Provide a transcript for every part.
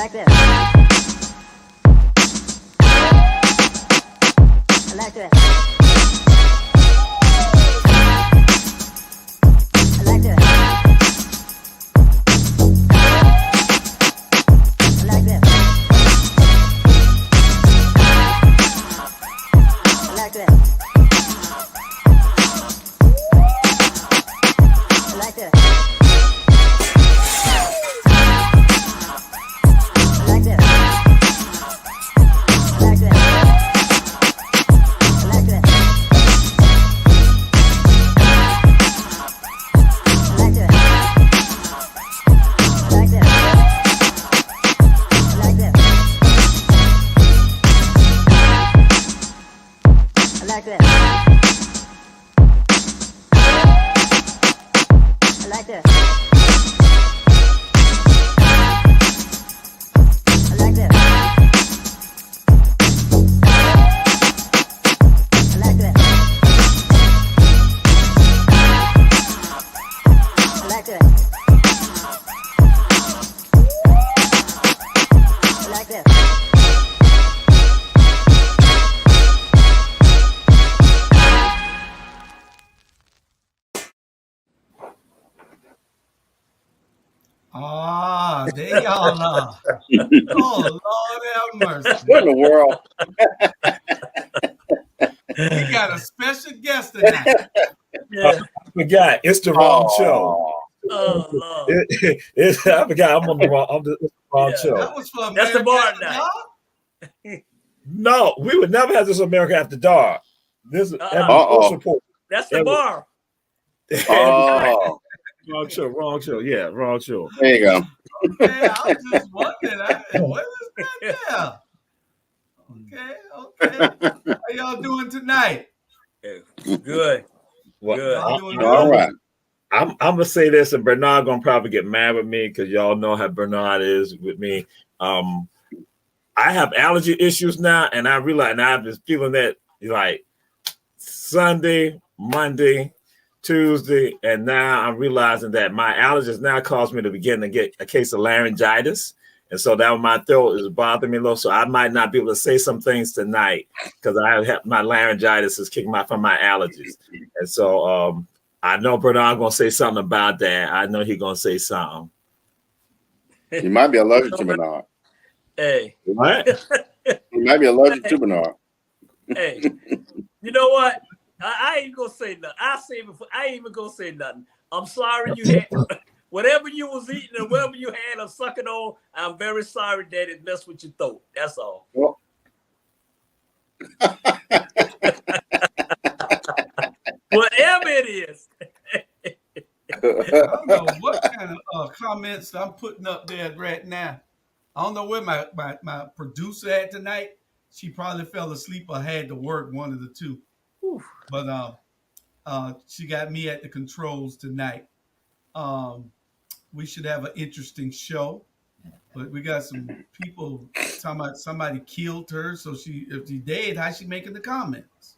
like this. I like this. I like this. I like this. I like this. I like this. There y'all are. Oh, Lord have mercy. What in the world? We got a special guest tonight. Yeah. I forgot. It's the wrong show. Oh, Lord. I forgot. I'm on the wrong show. That was for That's the bar night. No, we would never have this America After Dark. This is support. That's the bar. Oh. Wrong show. Yeah, wrong show. There you go. Okay, I was just wondering. What is that there? Okay. How y'all doing tonight? Good. Well, Good. All right. I'm gonna say this, and Bernard gonna probably get mad with me because y'all know how Bernard is with me. I have allergy issues now, and I realize, and I've been feeling that like Sunday, Monday, Tuesday, and now I'm realizing that my allergies now cause me to begin to get a case of laryngitis, and so that my throat is bothering me a little. So I might not be able to say some things tonight because I have my laryngitis is kicking out from my allergies, and so I know Bernard gonna say something about that. I know he's gonna say something. You might be allergic to Bernard. Hey. What? You might be allergic to Bernard. Hey. You know what? I ain't gonna say nothing. I ain't even gonna say nothing. I'm sorry you had whatever you was eating and whatever you had or sucking on. I'm very sorry that it messed with your throat. That's all. Well. Whatever it is. I don't know what kind of comments I'm putting up there right now. I don't know where my producer at tonight. She probably fell asleep or had to work, one of the two. Oof. But she got me at the controls tonight. We should have an interesting show. But we got some people talking about somebody killed her. So if she dead, how's she making the comments?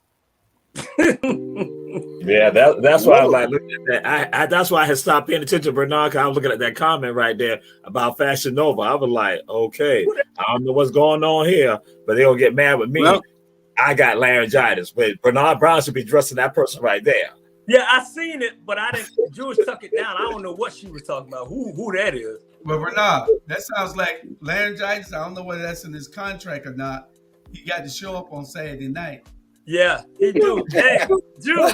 Yeah, that's why I was like looking at that. That's why I had stopped paying attention to Bernard, because I was looking at that comment right there about Fashion Nova. I was like, okay, I don't know what's going on here, but they'll get mad with me. Well, I got laryngitis, but Bernard Brown should be dressing that person right there. Yeah, I seen it, but I didn't. Jewish took it down. I don't know what she was talking about. Who that is? Well, Bernard, that sounds like laryngitis. I don't know whether that's in his contract or not. He got to show up on Saturday night. Yeah, he do. Hey, Jew.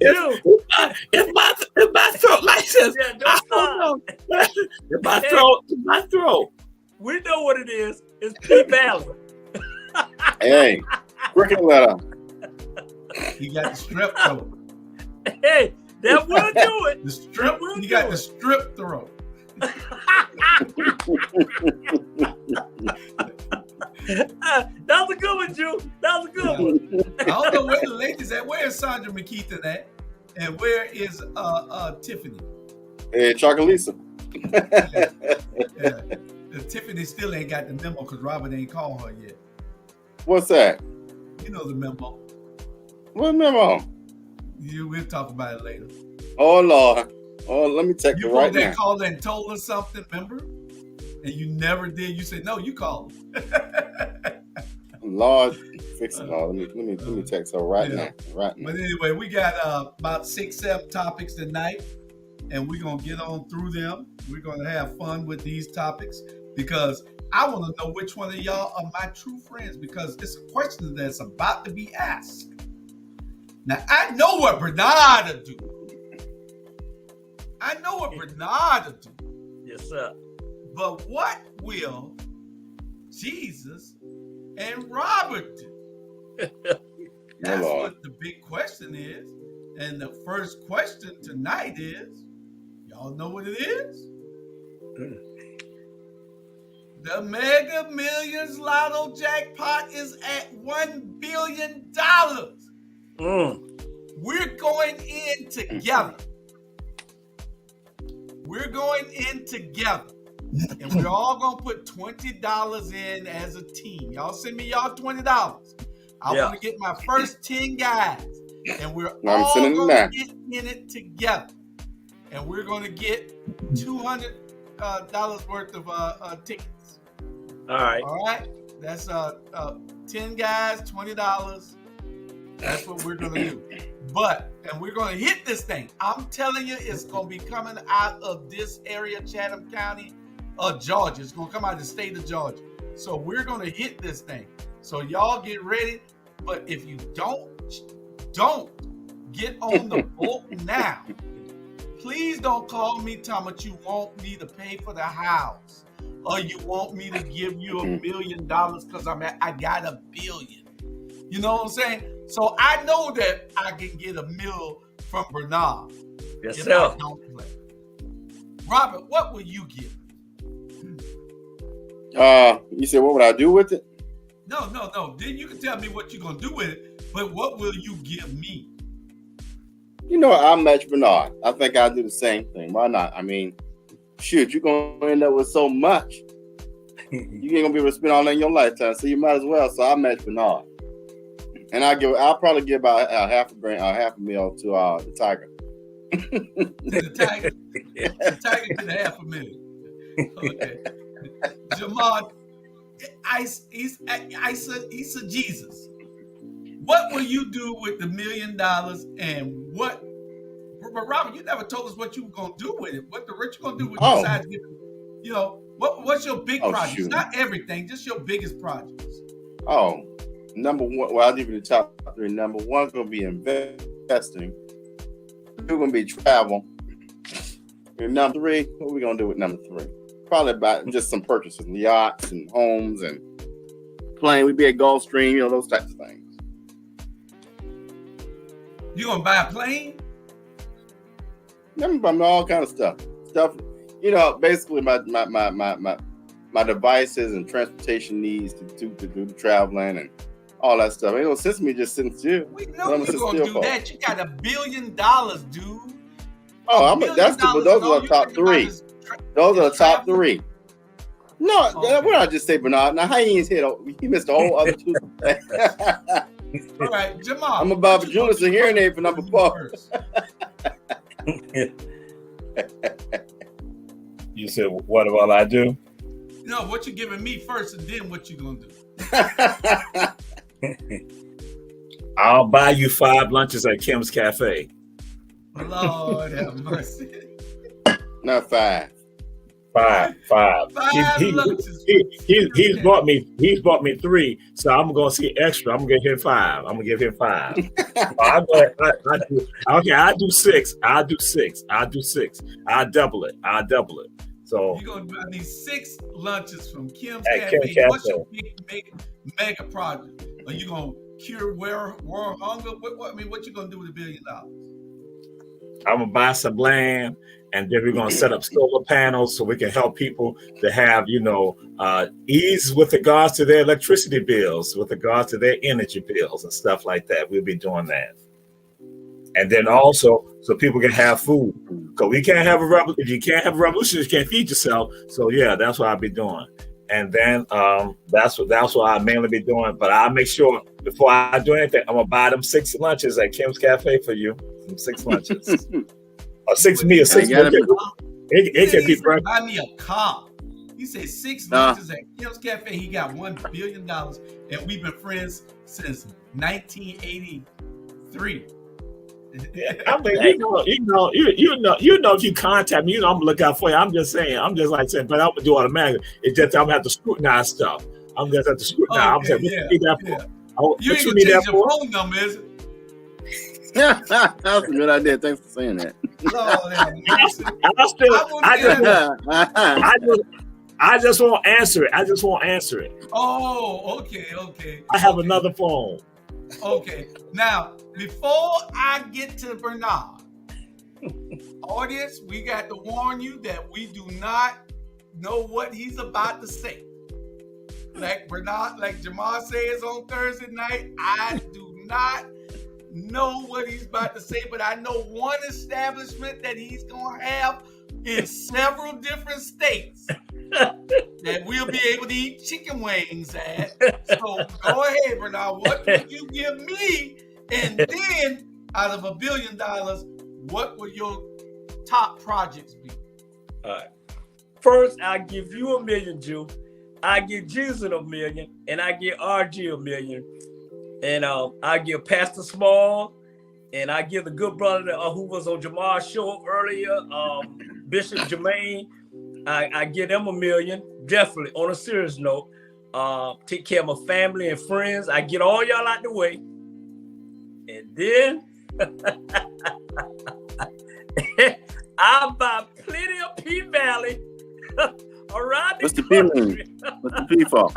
If my throat like this, yeah, I don't know. If my throat. We know what it is. It's P Valley. Hey, cricket letter. He got the strep throat. Hey, that will do it. The strip. He got the strip throat. That was a good one, Jew. That was a good one. I don't know where the ladies at. Where is Sandra McKeithen at? And where is Tiffany? Hey, Chocolisa. Yeah. Tiffany still ain't got the memo because Robert ain't called her yet. What's that? You know the memo. What memo? We'll talk about it later. Oh, Lord. Oh, let me text her right now. You called and told her something, remember? and you never did. You said no. You called. Lord, fix it all. Let me text her right now. Right now. But anyway, we got about 6-7 topics tonight, and we're gonna get on through them. We're gonna have fun with these topics because I want to know which one of y'all are my true friends, because it's a question that's about to be asked. Now I know what Bernard will do. Yes, sir. But what will Jesus and Robert do? That's Lord. what the big question is. And the first question tonight is, y'all know what it is? The Mega Millions Lotto jackpot is at $1 billion. We're going in together. And we're all going to put $20 in as a team. Y'all send me y'all $20. I want to get my first 10 guys. And we're all going to get in it together. And we're going to get $200 worth of tickets. All right. All right. That's 10 guys, $20. That's what we're going to do. And we're going to hit this thing. I'm telling you, it's going to be coming out of this area, Chatham County, Georgia. It's going to come out of the state of Georgia. So we're going to hit this thing. So y'all get ready. But if you don't get on the boat now, please don't call me talking about you want me to pay for the house or you want me to give you $1 million because I got $1 billion. You know what I'm saying? So I know that I can get $1 million from Bernard. Yes, if sir. I don't play. Robert, what will you give? You said, what would I do with it? No. Then you can tell me what you're gonna do with it, but what will you give me? You know, I'll match Bernard. I think I'll do the same thing. Why not? I mean, shoot, you're gonna end up with so much. You ain't gonna be able to spend all that in your lifetime, so you might as well. So I'll match Bernard. And I'll probably give about $500,000 to the Tiger. The Tiger? The Tiger get $500,000. Okay. Jamal, Isa Jesus. What will you do with the $1 million and what? But Robert, you never told us what you were gonna do with it. What you gonna do with it besides giving? You know, what's your big project? Shoot. Not everything, just your biggest projects. Number one. Well, I'll give you the top 3. Number 1's gonna be investing. 2 gonna be travel. And number 3, what are we gonna do with number 3? Probably about just some purchases, yachts and homes and playing. We'd be at Gulfstream, those types of things. You gonna buy a plane? I'm buying all kind of stuff. Basically my devices and transportation needs to do the traveling and all that stuff. Ain't no sense me just sitting still. We know you're gonna do that. You got $1 billion, dude. Those are the top 3. Those are the top 3. No, what did I just say, Bernard? Now, how you missed the whole other 2. All right, Jamal. I'm about to Julius a hearing aid for number 4. You said, what will I do? No, what you giving me first, and then what you gonna do? I'll buy you 5 lunches at Kim's Cafe. Lord have mercy. Not 5. 5. He's bought me 3, so I'm gonna see extra. I'm gonna give him 5. I'm gonna give him 5. I do 6. I'll do 6. I'll double it. So you're gonna buy me 6 lunches from Kim's at Cafe. Kim's Cafe. What's your big mega project? Are you gonna cure world hunger? What you gonna do with $1 billion? I'm gonna buy some land, and then we're gonna set up solar panels so we can help people to have, ease with regards to their electricity bills, with regards to their energy bills and stuff like that. We'll be doing that. And then also, so people can have food. Because we can't have a revolution. If you can't have a revolution, you can't feed yourself. So yeah, that's what I'll be doing. And then that's what I mainly be doing. But I'll make sure before I do anything, I'm gonna buy them 6 lunches at Kim's Cafe for you. Some 6 lunches. Or 6 meals. 6 meals. It can be breakfast. Buy me a car. He said 6 lunches at Kim's Cafe. He got $1 billion, and we've been friends since 1983. I mean, if you contact me, I'm gonna look out for you. I'm just saying, but I'm gonna do automatically. It's just I'm gonna have to scrutinize stuff. I'm gonna have to scrutinize. I'm saying, what you need that for? You ain't gonna change your phone number, is it? That's a good idea. Thanks for saying that. I just won't answer it. Oh, okay. I have another phone. Okay. Now, before I get to Bernard, audience, we got to warn you that we do not know what he's about to say. Like Jamar says on Thursday night, I do not know what he's about to say, but I know one establishment that he's going to have in several different states that we'll be able to eat chicken wings at. So go ahead, Bernard. What would you give me? And then out of $1 billion, what would your top projects be? All right. First, I give you $1 million, Jew. I give Jesus $1 million, and I give RG $1 million. And I give Pastor Small, and I give the good brother who was on Jamar's show earlier, Bishop Jermaine. I give them $1 million, definitely. On a serious note, take care of my family and friends. I get all y'all out the way, and then I buy plenty of P Valley around What's the the P country. mean? What's the P for?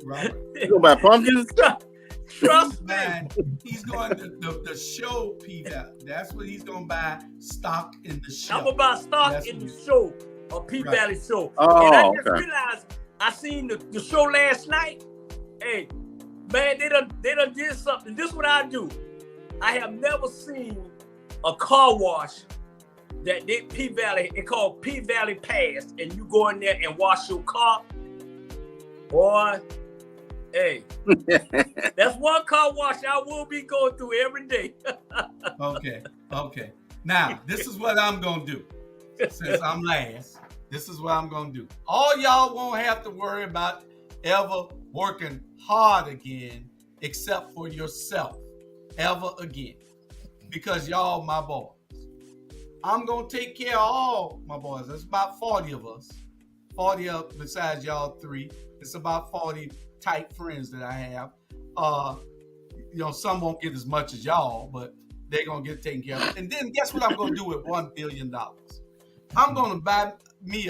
Robert. You gonna buy pumpkins? Trust me. Man, he's going to the show P-Valley. That's what he's going to buy, stock in the show. I'm gonna buy stock in the show, a P Valley show. Oh, and I just okay. realized I seen the show last night. Hey, man, they done did something. This is what I do. I have never seen a car wash that did P Valley. It's called P Valley Pass, and you go in there and wash your car. Boy, hey, that's one car wash I will be going through every day. Okay. Now, this is what I'm going to do. Since I'm last, this is what I'm going to do. All y'all won't have to worry about ever working hard again, except for yourself, ever again. Because y'all my boys. I'm going to take care of all my boys. There's about 40 of us. 40 of, besides y'all 3. It's about 40 tight friends that I have. Some won't get as much as y'all, but they're going to get taken care of. And then guess what I'm going to do with $1 billion? I'm going to buy me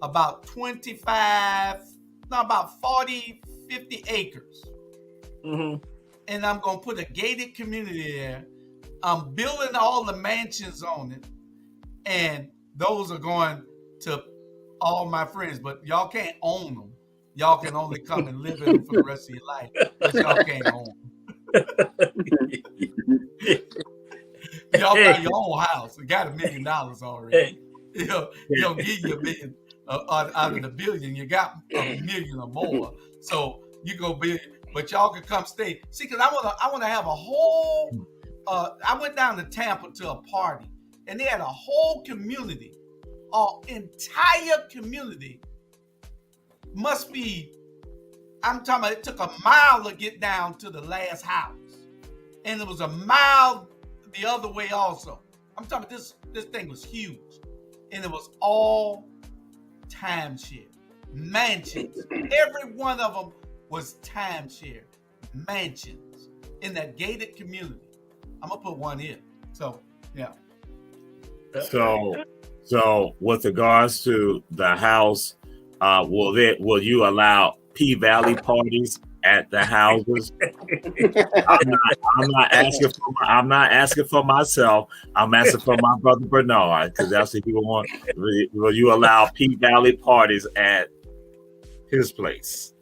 about 40, 50 acres. Mm-hmm. And I'm going to put a gated community there. I'm building all the mansions on it. And those are going to all my friends, but y'all can't own them. Y'all can only come and live in them for the rest of your life, but y'all can't own them. Y'all got your own house. You got $1 million already. You don't give you $1 million out of the $1 billion. You got $1 million or more. So you go big, but y'all can come stay. See, because I want to have a whole. I went down to Tampa to a party, and they had a whole community. Entire community must be, I'm talking about, it took a mile to get down to the last house. And it was a mile the other way also. I'm talking about this thing was huge. And it was all timeshare. Mansions. Every one of them was timeshare. Mansions in that gated community. I'm going to put one in. So, yeah. So with regards to the house, will you allow P Valley parties at the houses? I'm not asking for myself. I'm asking for my brother Bernard, because that's what people want. Will you allow P Valley parties at his place?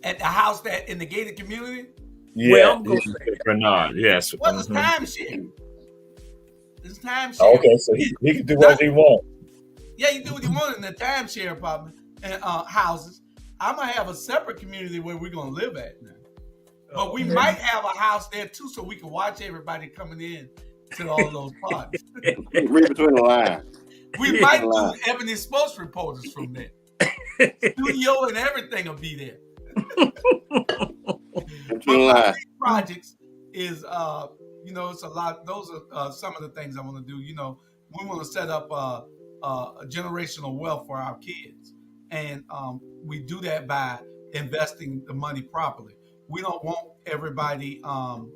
At the house that in the gated community? Yeah, Bernard. Yes. Well, it's timeshare. It's timeshare. Okay, so he can do whatever he wants. Yeah, you do what you want in the timeshare apartment and houses. I'm gonna have a separate community where we're gonna live at now. But we might have a house there too, so we can watch everybody coming in to all those parties. Read between the lines. We might do Ebony Sports Reporters from there. Studio and everything will be there. But my big projects is, it's a lot. Those are some of the things I want to do. We want to set up a generational wealth for our kids, and we do that by investing the money properly. We don't want everybody to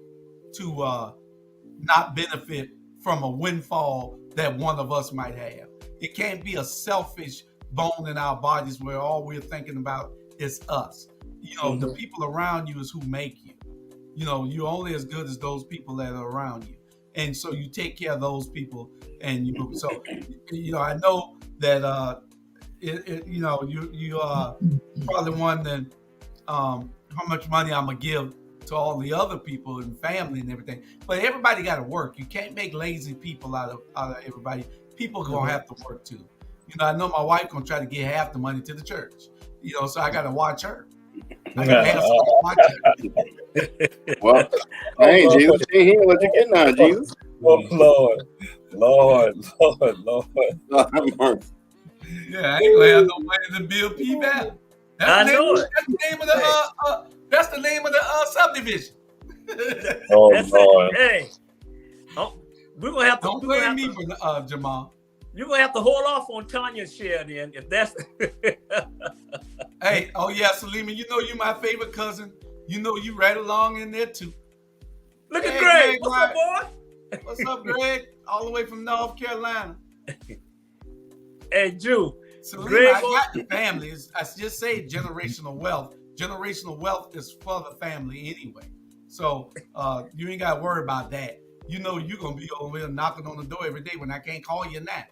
not benefit from a windfall that one of us might have. It can't be a selfish bone in our bodies where all we're thinking about is us. The people around you is who make you. You're only as good as those people that are around you. And so you take care of those people and you move. So, I know that, you are probably wondering how much money I'm going to give to all the other people and family and everything. But everybody got to work. You can't make lazy people out of everybody. People going to have to work too. I know my wife going to try to get half the money to the church, so I got to watch her. I got to have someone to watch her. Well, hey, Jesus, he ain't what you getting now, Jesus. Oh, Lord. Yeah, I ain't going to have no money to build P-Valley. That's the name of the subdivision. Oh, That's Lord. Hey, we're gonna have to. Don't blame me for Jamal. You're gonna have to hold off on Tanya's share then, if that's. Hey, oh yeah, Salima, you my favorite cousin. You right along in there too. Look at Greg. What's up, boy? What's up, Greg? All the way from North Carolina. Hey, Jew. Salima, Greg, I got the family. I just say generational wealth. Generational wealth is for the family anyway. So you ain't got to worry about that. You're going to be over there knocking on the door every day when I can't call you now.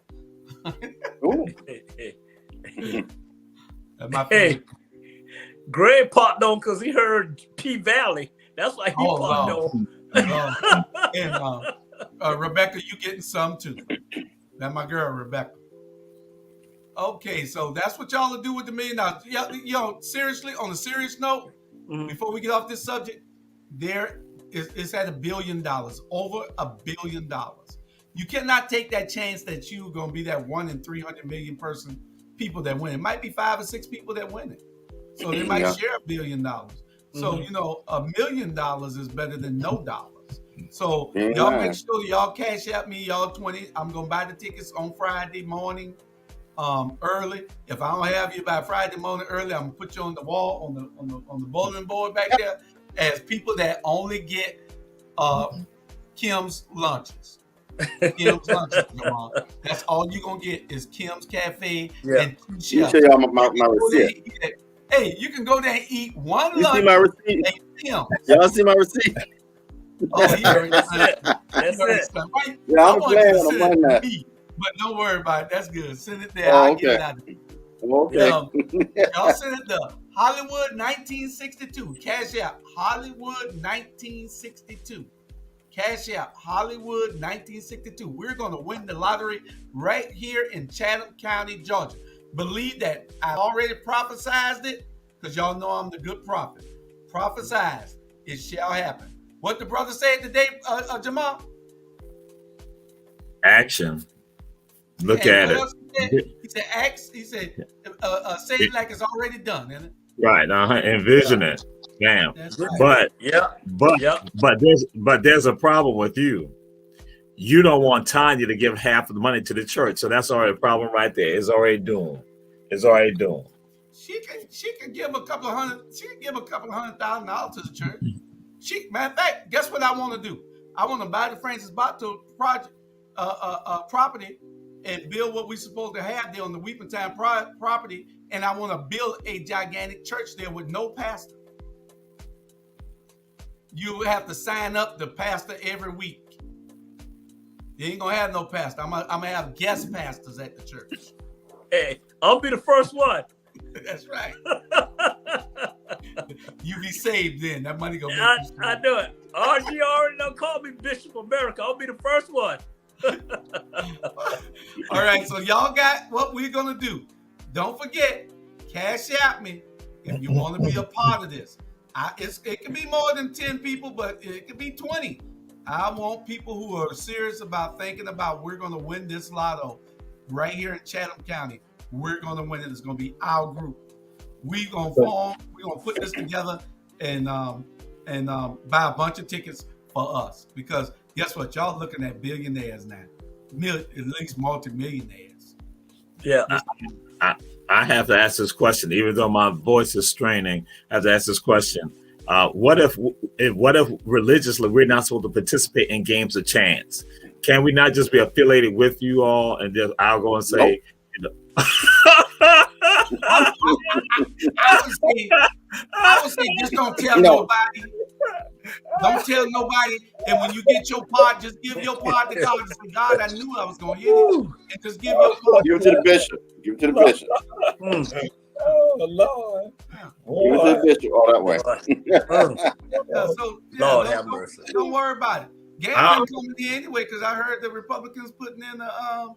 That's my favorite. Greg popped on because he heard P-Valley. That's why he popped on. And Rebecca, you getting some too. That's my girl, Rebecca. Okay, so that's what y'all will do with the $1 million. Seriously, on a serious note, before we get off this subject, it's at $1 billion, over $1 billion. You cannot take that chance that you're going to be that 1 in 300 million people that win. It might be 5 or 6 people that win it. So they might share $1 billion. So, $1 million is better than no dollars. So y'all make sure y'all cash out me, y'all 20. I'm going to buy the tickets on Friday morning. Early. If I don't have you by Friday morning early, I'm gonna put you on the wall on the bulletin board back there as people that only get Kim's lunches. Kim's lunches, Jamal. That's all you're gonna get is Kim's Cafe and 2 chefs. Let me show y'all my receipt. Hey, you can go there and eat one you lunch. See my receipt? Y'all see my receipt? Oh, yeah. That's it. Yeah, I'm playing on Monday. But don't worry about it. That's good. Send it there. I'll get it out of you. Okay. Y'all send it to Hollywood 1962. Cash out Hollywood 1962. Cash out Hollywood 1962. We're going to win the lottery right here in Chatham County, Georgia. Believe that. I already prophesized it because y'all know I'm the good prophet. Prophesize. It shall happen. What the brother said today, Jamal? Action. Look at it. He said, "Acts." He said, "Say it like it's already done." Isn't it? Right. Envision it. Bam. Right. But there's a problem with you. You don't want Tanya to give half of the money to the church, so that's already a problem right there. It's already doomed. She can give a couple of $100,000 to the church. Matter of fact, guess what I want to do? I want to buy the Francis Bato project property and build what we're supposed to have there on the Weeping Time property, and I want to build a gigantic church there with no pastor. You have to sign up to pastor every week. You ain't gonna have no pastor. I'm gonna have guest pastors at the church. Hey, I'll be the first one. That's right. You be saved then. That money gonna I do it. RG already done called me Bishop America. I'll be the first one. All right, so y'all got what we're gonna do. Don't forget, cash out me if you want to be a part of this. It can be more than 10 people, but it could be 20. I want people who are serious about thinking about we're gonna win this lotto right here in Chatham County. We're going to win it. It's going to be our group. We're going to form. We're going to put this together and buy a bunch of tickets for us. Because guess what? Y'all looking at billionaires now. At least multimillionaires. Yeah. I have to ask this question, even though my voice is straining. I have to ask this question. What if religiously we're not supposed to participate in games of chance? Can we not just be affiliated with you all and just I'll go and say, Nope. I would say just don't tell nobody. Don't tell nobody. And when you get your part, just give your part to God. Just say, God, I knew I was going to hit it. And just give your part. Give it to the bishop. Give it to the bishop. oh Lord. Give it to the bishop all that way. Lord have mercy. Don't worry about it. Gambling coming in anyway, because I heard the Republicans putting in a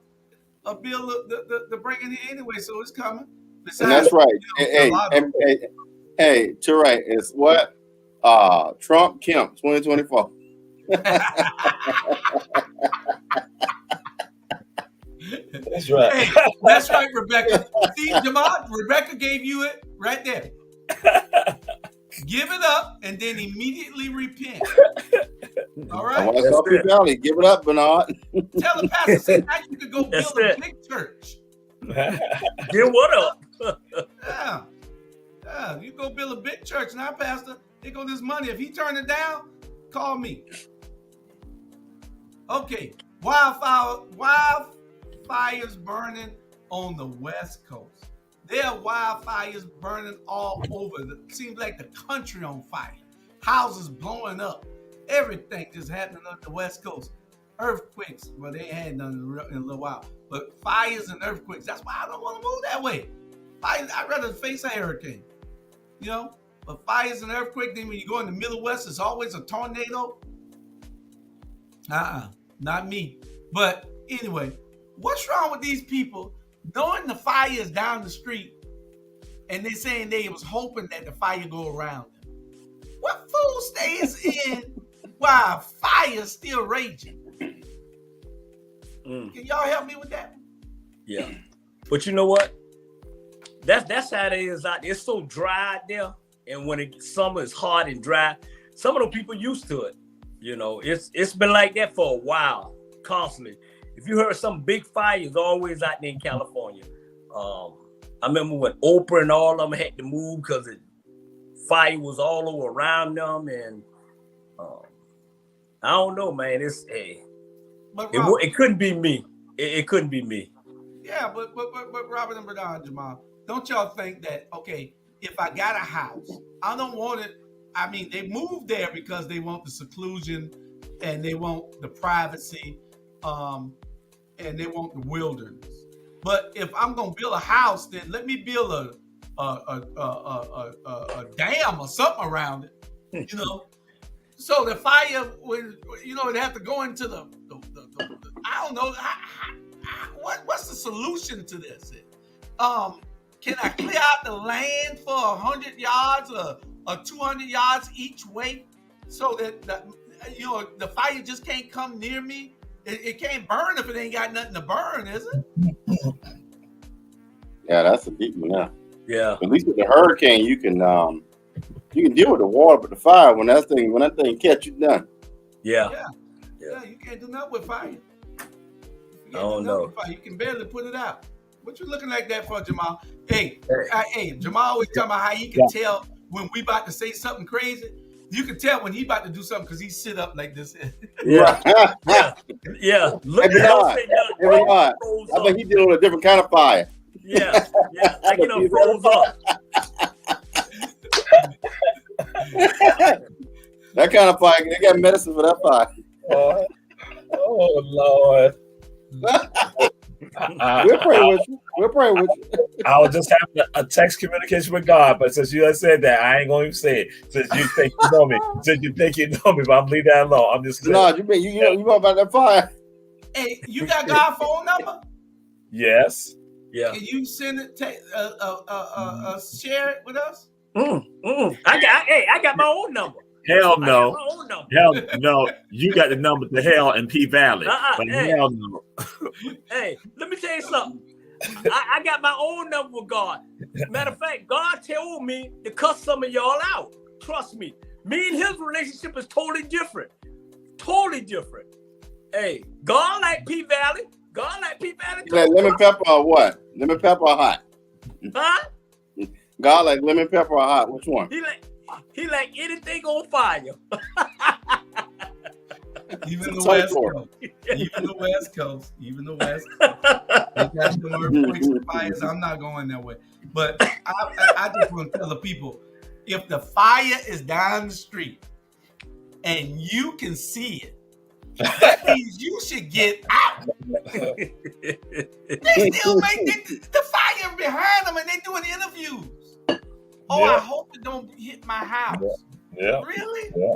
bill to bring it in anyway, so it's coming. Besides, And that's right. Hey, to right. It's what? Trump Kemp 2024. That's right. Hey, that's right, Rebecca. See, Jamal, Rebecca gave you it right there. Give it up and then immediately repent. All right. I want to stop your belly. Give it up, Bernard. Tell the pastor, say now you could go build a big church. Give what up? Yeah, you go build a big church now, Pastor. Here go this money. If he turn it down, call me. Okay, wildfires burning on the West Coast. There are wildfires burning all over. It seems like the country on fire. Houses blowing up. Everything just happening on the West Coast. Earthquakes, well, they ain't had none in a little while. But fires and earthquakes, that's why I don't want to move that way. Fires, I'd rather face a hurricane. You know? But fires and earthquakes, then when you go in the Middle West, it's always a tornado. Not me. But anyway, what's wrong with these people knowing the fire is down the street and they saying they was hoping that the fire go around them? What fool stays in while fire's still raging? Can y'all help me with that? Yeah. But you know what? That's how it is out there. It's so dry out there. And when summer is hot and dry, some of the people used to it. You know, it's been like that for a while, constantly. If you heard some big fires always out there in California. I remember when Oprah and all of them had to move because the fire was all over around them. And I don't know, man. But Robert, it couldn't be me. It couldn't be me. Yeah, but Robert and Bernard, Jamal, don't y'all think that, okay, if I got a house, I don't want it. I mean, they moved there because they want the seclusion and they want the privacy and they want the wilderness. But if I'm going to build a house, then let me build a dam or something around it, you know? So the fire, it have to go into the I don't know, what's the solution to this? Can I clear out the land for 100 yards or 200 yards each way so that the fire just can't come near me? It can't burn if it ain't got nothing to burn, is it? Yeah, that's a deep one now. Yeah. At least with the hurricane, you can deal with the water, but the fire, when that thing catch you, done. Yeah. Yeah, you can't do nothing with fire. No. You can barely put it out. What you looking like that for, Jamal? Hey, Jamal always talking about how he can tell when we about to say something crazy. You can tell when he about to do something because he sit up like this. Yeah. Look at I think he dealing with a different kind of fire. Yeah. Like froze up. That kind of fire, they got medicine for that fire. Oh Lord. We're praying with you. I was just having a text communication with God, but since you said that, I ain't going to even say it. Since you think you know me, but I'm leave that alone. I'm just saying. No, you know about that fire. Hey, you got God's phone number? Yes. Yeah. Can you send it? Share it with us? I got my own number. Hell I got no. my own number. Hell no. You got the number to hell in P Valley. But Hey. hell no. Hey, let me tell you something. I got my own number with God. Matter of fact, God told me to cut some of y'all out. Trust me. Me and his relationship is totally different. Totally different. Hey, God like P Valley. God like P Valley. You like lemon pepper or what? Lemon pepper or hot? Huh? God like lemon pepper or hot? Which one? He like anything on fire. Even the Type West four. Coast. Even the West Coast. Even the West Coast. They got some earthquakes and fires. I'm not going that way. But I just want to tell the people, if the fire is down the street and you can see it, that means you should get out. They still make the fire behind them and they doing interviews. Oh, Yeah. I hope it don't hit my house. Yeah. Really? Yeah.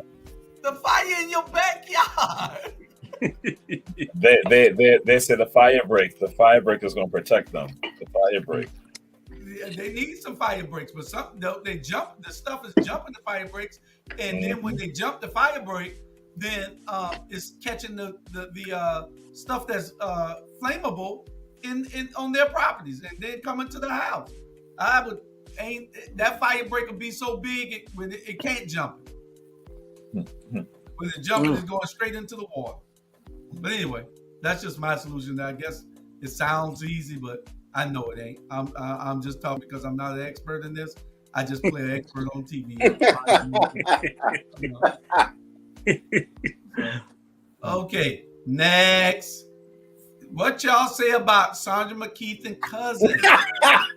The fire in your backyard. They said the fire break. The fire break is going to protect them. The fire break. They need some fire breaks, but they jump. The stuff is jumping the fire breaks, and then when they jump the fire break, then it's catching the stuff that's flammable in on their properties, and then coming to the house. That fire break will be so big it can't jump. When it jumps, it's going straight into the water. But anyway, that's just my solution. I guess it sounds easy, but I know it ain't. I'm just talking because I'm not an expert in this. I just play an expert on TV. Okay, next. What y'all say about Sandra McKeith and cousin? Sandra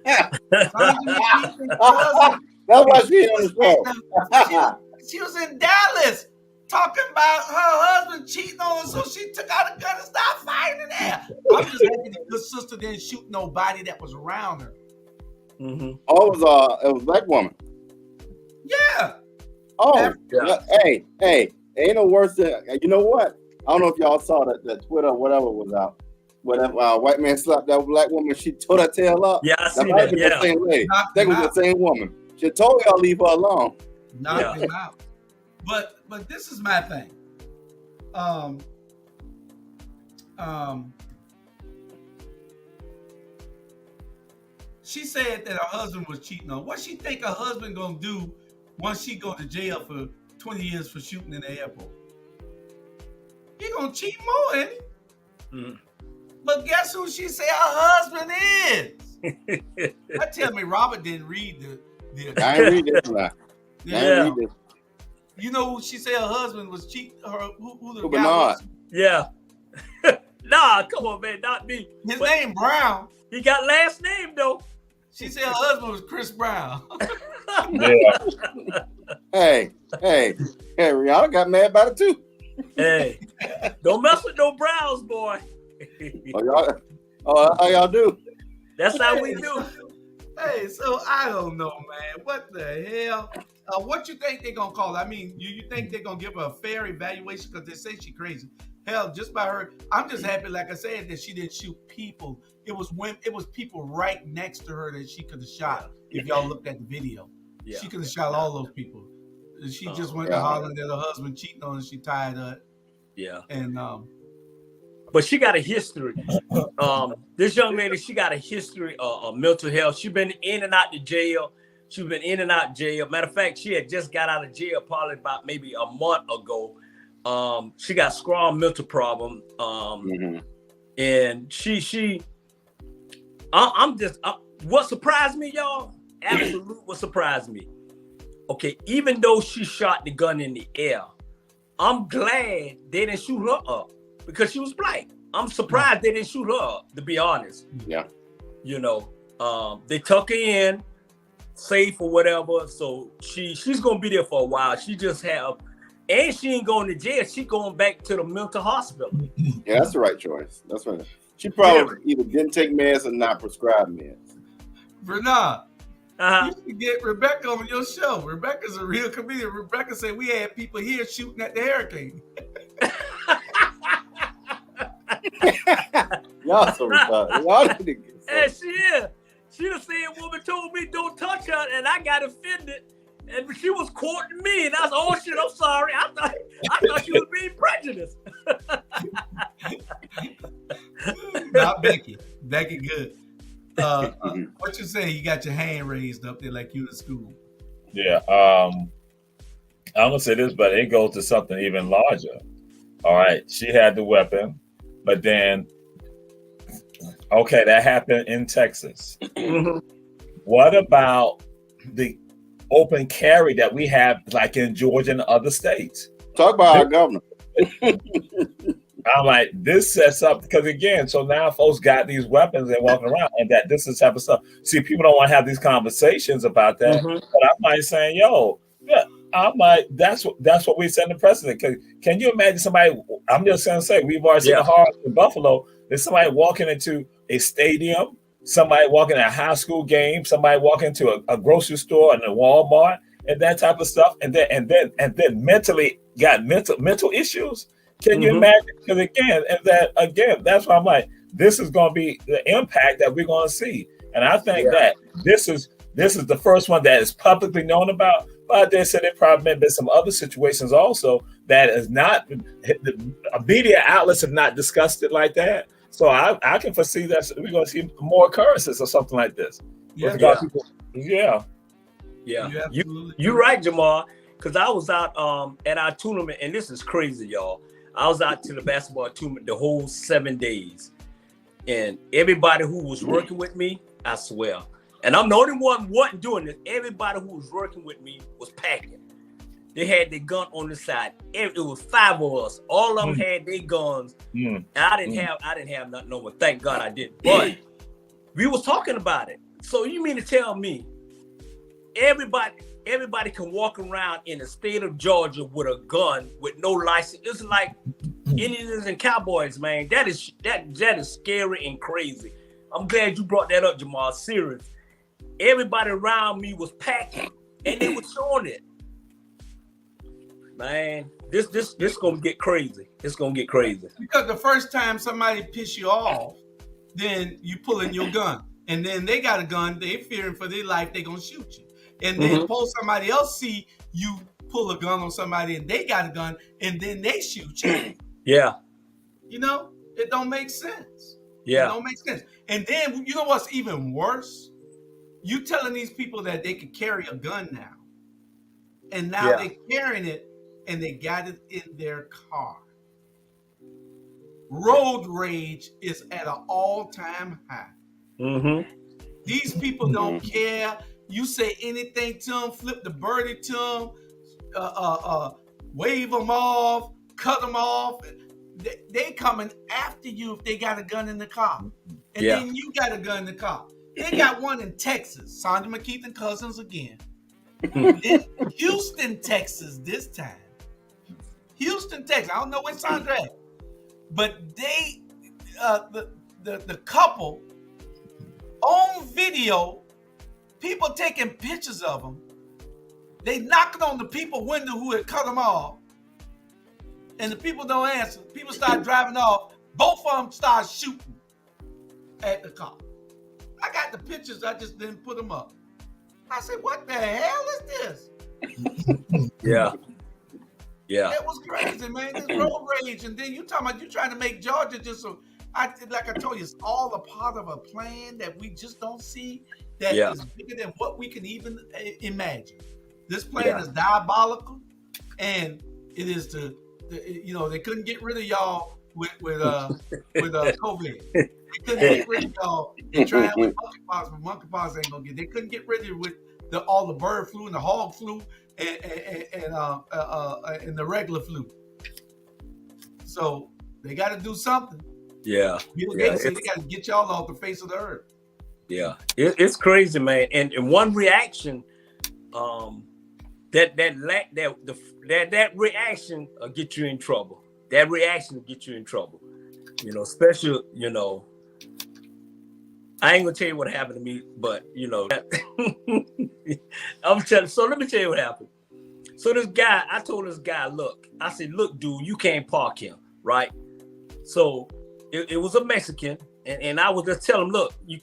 McKeith and cousin. That's why she on the show. She was in Dallas talking about her husband cheating on her, so she took out a gun and started firing in there. I'm just happy the good sister didn't shoot nobody that was around her. Mm-hmm. Oh, it was a black woman. Yeah. Oh, Yeah. hey, ain't no worse than, you know what? I don't know if y'all saw that Twitter or whatever was out. Whatever, white man slapped that black woman, she tore her tail up. Yeah, I see might have that. been Yeah. the same lady. I Knocked think it him was out. the same woman. She told y'all leave her alone. Knocked him out. But this is my thing. She said that her husband was cheating on. What she think her husband gonna do once she go to jail for 20 years for shooting in the airport? He gonna cheat more, ain't he? Mm. But guess who she said her husband is? That tell me Robert didn't read the I ain't read this one. Yeah. I ain't read this. You know who she said her husband was cheating? Who the Who, guy Bernard? was? Yeah. Nah, come on, man. Not me. His But name Brown. he got last name though. She said her husband was Chris Brown. Yeah. Hey, Rihanna got mad about it too. Hey, don't mess with no Browns, boy. How y'all do? That's how we do. Hey, so I don't know, man. What the hell? What you think they're gonna call it? I mean, you think they're gonna give her a fair evaluation because they say she's crazy? Hell, just by her, I'm just happy, like I said, that she didn't shoot people. It was people right next to her that she could have shot. If y'all looked at the video, Yeah. she could have shot all those people. She just went to hollering that her husband cheating on her. She tied up, Yeah. and But she got a history. This young lady, she got a history of mental health. She's been in and out the jail. She's been in and out jail. Matter of fact, she had just got out of jail probably about maybe a month ago. She got strong mental problem. And what surprised me, y'all? Absolutely what surprised me. Okay, even though she shot the gun in the air, I'm glad they didn't shoot her up because she was black. I'm surprised they didn't shoot her up, to be honest. Yeah. You know, they tuck her in, safe or whatever. So she's gonna be there for a while. She just and she ain't going to jail. She going back to the mental hospital. Yeah, that's the right choice. That's right. She probably either didn't take meds or not prescribed meds. Bernard, Uh-huh. you should get Rebecca on your show. Rebecca's a real comedian. Rebecca said we had people here shooting at the hurricane. Y'all so retarded. Y'all need to get And she done said, woman told me don't touch her, and I got offended. And And she was courting me, and I was, oh shit, I'm sorry. I thought she was being prejudiced. Not Becky. Becky good. What you say? You got your hand raised up there like you in school. Yeah. I'm gonna say this, but it goes to something even larger. All right. She had the weapon, but then okay, that happened in Texas. What about the open carry that we have like in Georgia and other states? Talk about our governor. I'm like, this sets up, because again, so now folks got these weapons and walking around, and that this is type of stuff. See, people don't want to have these conversations about that, but I'm like saying, yo, yeah, I'm like, that's what we set the precedent. Can you imagine somebody? I'm just gonna say, we've already seen the horror in Buffalo. There's somebody walking into a stadium, somebody walking at a high school game, somebody walking into a grocery store and a Walmart and that type of stuff, and then mentally got mental issues. Can you imagine? Because again, that's why I'm like, this is going to be the impact that we're going to see, and I think that this is the first one that is publicly known about. But they said there probably been some other situations also that is not, the media outlets have not discussed it like that. So I can foresee that we're going to see more occurrences or something like this. You're right, Jamal. Because I was out at our tournament, and this is crazy, y'all. I was out to the basketball tournament the whole 7 days, and everybody who was working with me, I swear, and I'm the only one wasn't doing this. Everybody who was working with me was packing. They had their gun on the side. It was 5 of us. All of them had their guns. And I didn't have nothing over. Thank God I didn't. But we was talking about it. So you mean to tell me everybody can walk around in the state of Georgia with a gun with no license? It's like Indians and cowboys, man. That is scary and crazy. I'm glad you brought that up, Jamal. Serious. Everybody around me was packing, and they were showing it. Man, this gonna get crazy. It's gonna get crazy. Because the first time somebody piss you off, then you pulling your gun, and then they got a gun. They fearing for their life. They gonna shoot you. And then suppose somebody else see you pull a gun on somebody and they got a gun and then they shoot you. Yeah. You know, it don't make sense. Yeah. It don't make sense. And then you know what's even worse? You telling these people that they can carry a gun now. And now they're carrying it and they got it in their car. Road rage is at an all-time high. These people don't care. You say anything to them, flip the birdie to them, wave them off, cut them off. They coming after you if they got a gun in the car. And then you got a gun in the car. They got one in Texas, Sandra McKeith and Cousins again. In Houston, Texas this time. Houston, Texas. I don't know where Sandra at. But they, the couple on video, people taking pictures of them. They knocking on the people's window who had cut them off. And the people don't answer. People start driving off. Both of them start shooting at the car. I got the pictures. I just didn't put them up. I said, what the hell is this? Yeah. It was crazy, man. This road rage. And then you talking about you trying to make Georgia just so, like I told you, it's all a part of a plan that we just don't see that is bigger than what we can even imagine. This plan is diabolical, and it is they couldn't get rid of y'all with COVID. They couldn't get rid of y'all. They tried with monkeypox, but monkeypox ain't gonna get. They couldn't get rid of it with all the bird flu and the hog flu and the regular flu. So they got to do something. Yeah. Bill Gates said they got to get y'all off the face of the earth. Yeah, it's crazy, man. And one reaction, that reaction will get you in trouble. That reaction will get you in trouble. Especially, I ain't gonna tell you what happened to me, but I'm telling. So let me tell you what happened. So I told this guy, look, dude, you can't park him, right? So it was a Mexican, and I was just telling him, look, the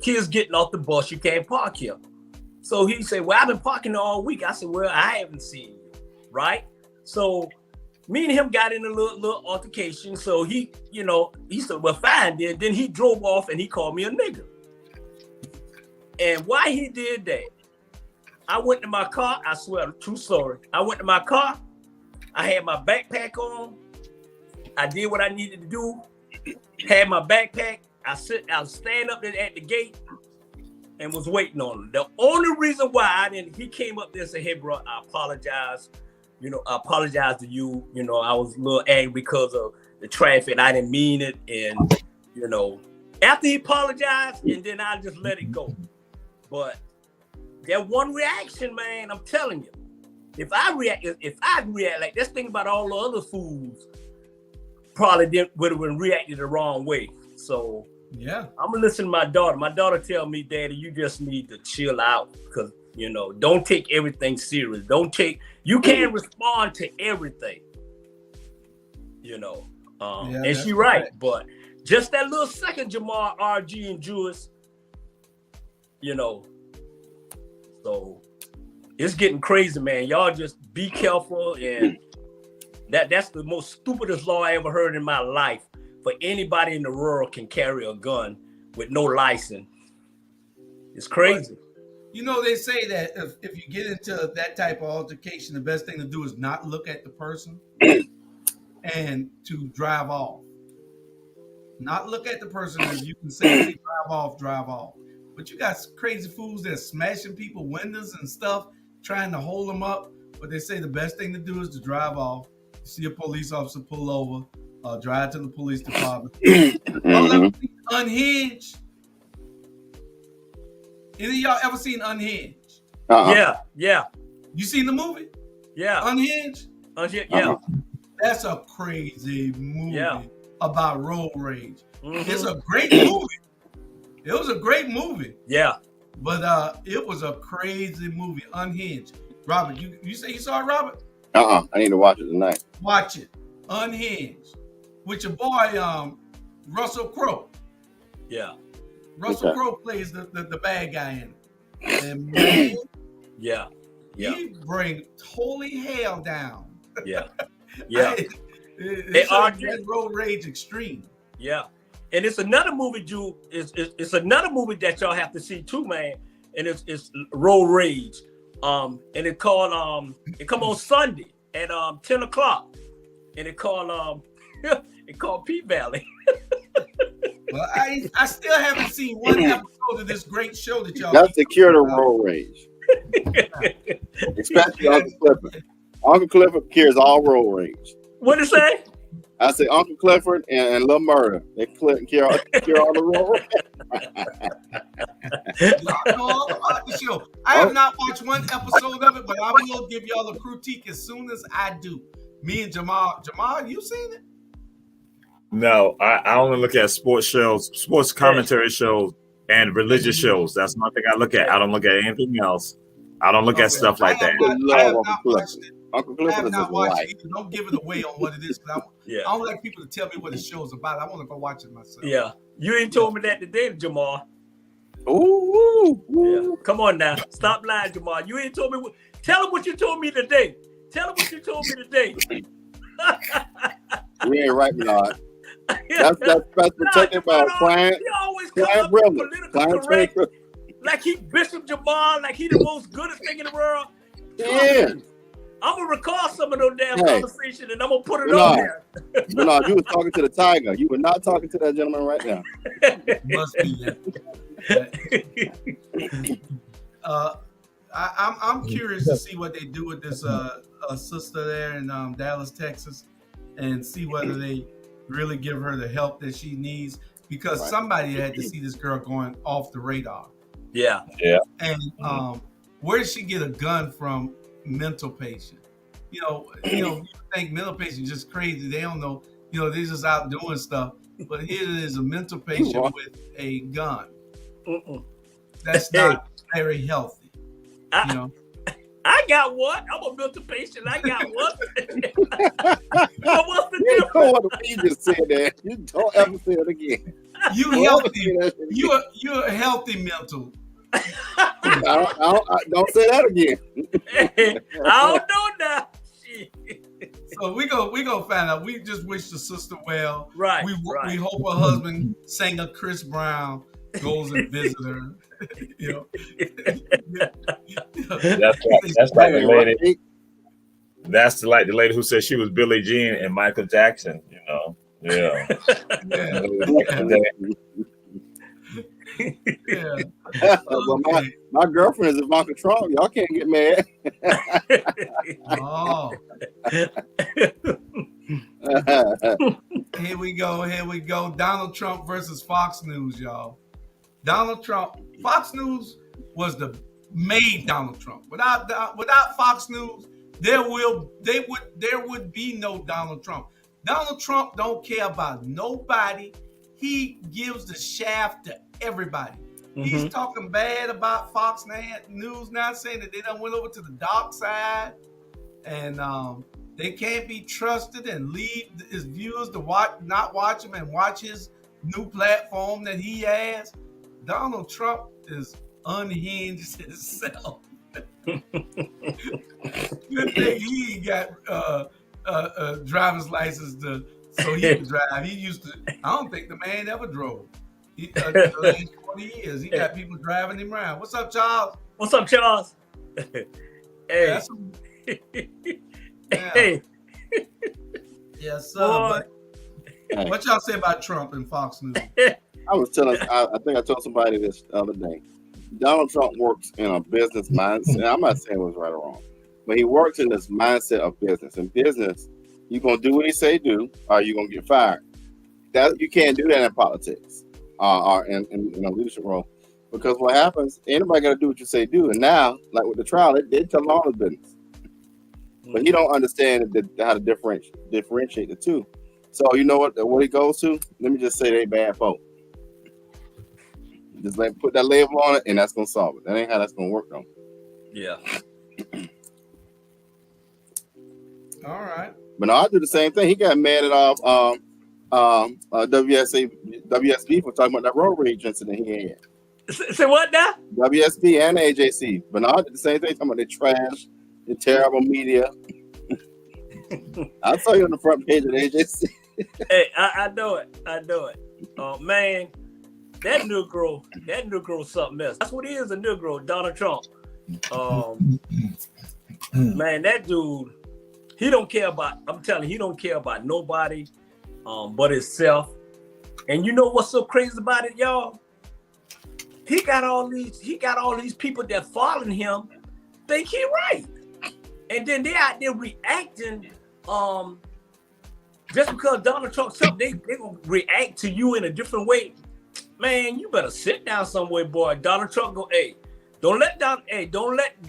kids getting off the bus, you can't park here. So he said, well, I've been parking all week. I said, well, I haven't seen you, right? So me and him got in a little altercation. So he said, well, fine. Then he drove off and he called me a nigger. And why he did that, I went to my car. I swear, true story. I went to my car. I had my backpack on. I did what I needed to do. Had my backpack. I was standing up there at the gate and was waiting on him. The only reason why he came up there and said, hey, bro, I apologize. I apologize to you. I was a little angry because of the traffic. I didn't mean it. And, after he apologized, and then I just let it go. But that one reaction, man, I'm telling you, if I react like this, think about all the other fools probably would have been reacted the wrong way. So yeah, I'm gonna listen to my daughter. My daughter tell me, Daddy, you just need to chill out because don't take everything serious. You can't respond to everything. And she right, but just that little second, Jamal, RG, and Juice, so it's getting crazy, man. Y'all just be careful, and that's the most stupidest law I ever heard in my life. For anybody in the world can carry a gun with no license. It's crazy. They say that if you get into that type of altercation, the best thing to do is not look at the person and to drive off. Not look at the person. If you can say, hey, drive off. But you got crazy fools that are smashing people windows and stuff, trying to hold them up. But they say the best thing to do is to drive off. You see a police officer pull over, drive to the police department. Unhinged. Any of y'all ever seen Unhinged? Yeah. You seen the movie? Yeah. Unhinged? Yeah. That's a crazy movie about road rage. Mm-hmm. It's a great movie. It was a great movie. Yeah. But it was a crazy movie, Unhinged. Robert, you say you saw it, Robert? I need to watch it tonight. Watch it. Unhinged. With your boy, Russell Crowe. Yeah. Russell Crowe plays the bad guy in it. And man, he bring holy hell down. Yeah. It's road rage extreme. Yeah. And it's another movie, Drew. It's another movie that y'all have to see too, man. And it's Road Rage. And it called it come on Sunday at 10 o'clock. And it called P Valley. Well, I still haven't seen one episode of this great show that y'all. That's the cure to road rage. Especially Uncle Clifford. Uncle Clifford cures all road rage. What did it say? I say Uncle Clifford and Lil Murder. They cure all the road rage. I know all about the show. I have not watched one episode of it, but I will give y'all a critique as soon as I do. Me and Jamal. Jamal, you seen it? No, I only look at sports shows, sports commentary shows, and religious shows. That's one thing I look at. I don't look at anything else. I don't look at stuff like that. I have not watched it. Uncle Clifford is his life. Don't give it away on what it is. I don't like people to tell me what the show's about. I want to go watch it myself. Yeah. You ain't told me that today, Jamal. Ooh. Yeah. Come on now. Stop lying, Jamal. You ain't told me. Tell him what you told me today. Tell him what you told me today. We ain't right, Bernard. That's protected about client. He always comes up with political correct. Like he Bishop Jamal, like he the most goodest thing in the world. Yeah. I'm gonna record some of those damn conversations and I'm gonna put it on there. Bernard, you were talking to the tiger. You were not talking to that gentleman right now. Must be. I'm curious to see what they do with this sister there in Dallas, Texas, and see whether they really give her the help that she needs, because somebody had to see this girl going off the radar. Yeah. And where did she get a gun from? Mental patient. You think mental patient just crazy. They don't know. They're just out doing stuff. But here it is, a mental patient with a gun. That's not very healthy. I got one. I'm a mental patient. I got one. What's the difference? You know what you just said that. You don't ever say it again. You healthy. You're a healthy mental Don't say that again. I don't know now. Shit. So we go find out. We just wish the sister well. Right. We right. hope her husband, singer Chris Brown, goes and visit her. You know. That's like the lady. That's like the lady who said she was Billie Jean and Michael Jackson. You know. Yeah. Yeah. Well, my girlfriend is Ivanka Trump. Y'all can't get mad. Oh. Here we go. Donald Trump versus Fox News, y'all. Donald Trump. Fox News was made Donald Trump. Without Fox News, there would be no Donald Trump. Donald Trump don't care about nobody. He gives the shaft to everybody. Mm-hmm. He's talking bad about Fox News now, saying that they done went over to the dark side, and they can't be trusted, and leave his viewers to not watch him and watch his new platform that he has. Donald Trump is unhinged himself. Good thing he ain't got a driver's license so he can drive. He used to. I don't think the man ever drove. The last 20 years, he got people driving him around. What's up, Charles? What's up, Charles? Hey. Hey. Yes, sir. What y'all say about Trump and Fox News? I was telling. I think I told somebody this the other day. Donald Trump works in a business mindset. I'm not saying it was right or wrong, but he works in this mindset of business. In business, you're gonna do what he say do, or you're gonna get fired. That you can't do that in politics, or in a leadership role, because what happens? Anybody got to do what you say do. And now, like with the trial, they tell all the business, but he don't understand how to differentiate the two. So you know what he goes to? Let me just say they bad folk. Just put that label on it, and that's gonna solve it. That ain't how that's gonna work, though. Yeah. All right. But no, I do the same thing. He got mad at WSB for talking about that road rage incident he had. Say what now? WSB and AJC. But no, I did the same thing, talking about the trash, the terrible media. I saw you on the front page of AJC. Hey, I know it. Man. That Negro something else. That's what he is, a Negro, Donald Trump. Man, that dude, he don't care about, I'm telling you, he don't care about nobody but himself. And you know what's so crazy about it, y'all? He got all these people that following him think he right. And then they out there reacting just because Donald Trump something, they gonna react to you in a different way. Man, you better sit down somewhere, boy. Donald Trump go, hey, don't let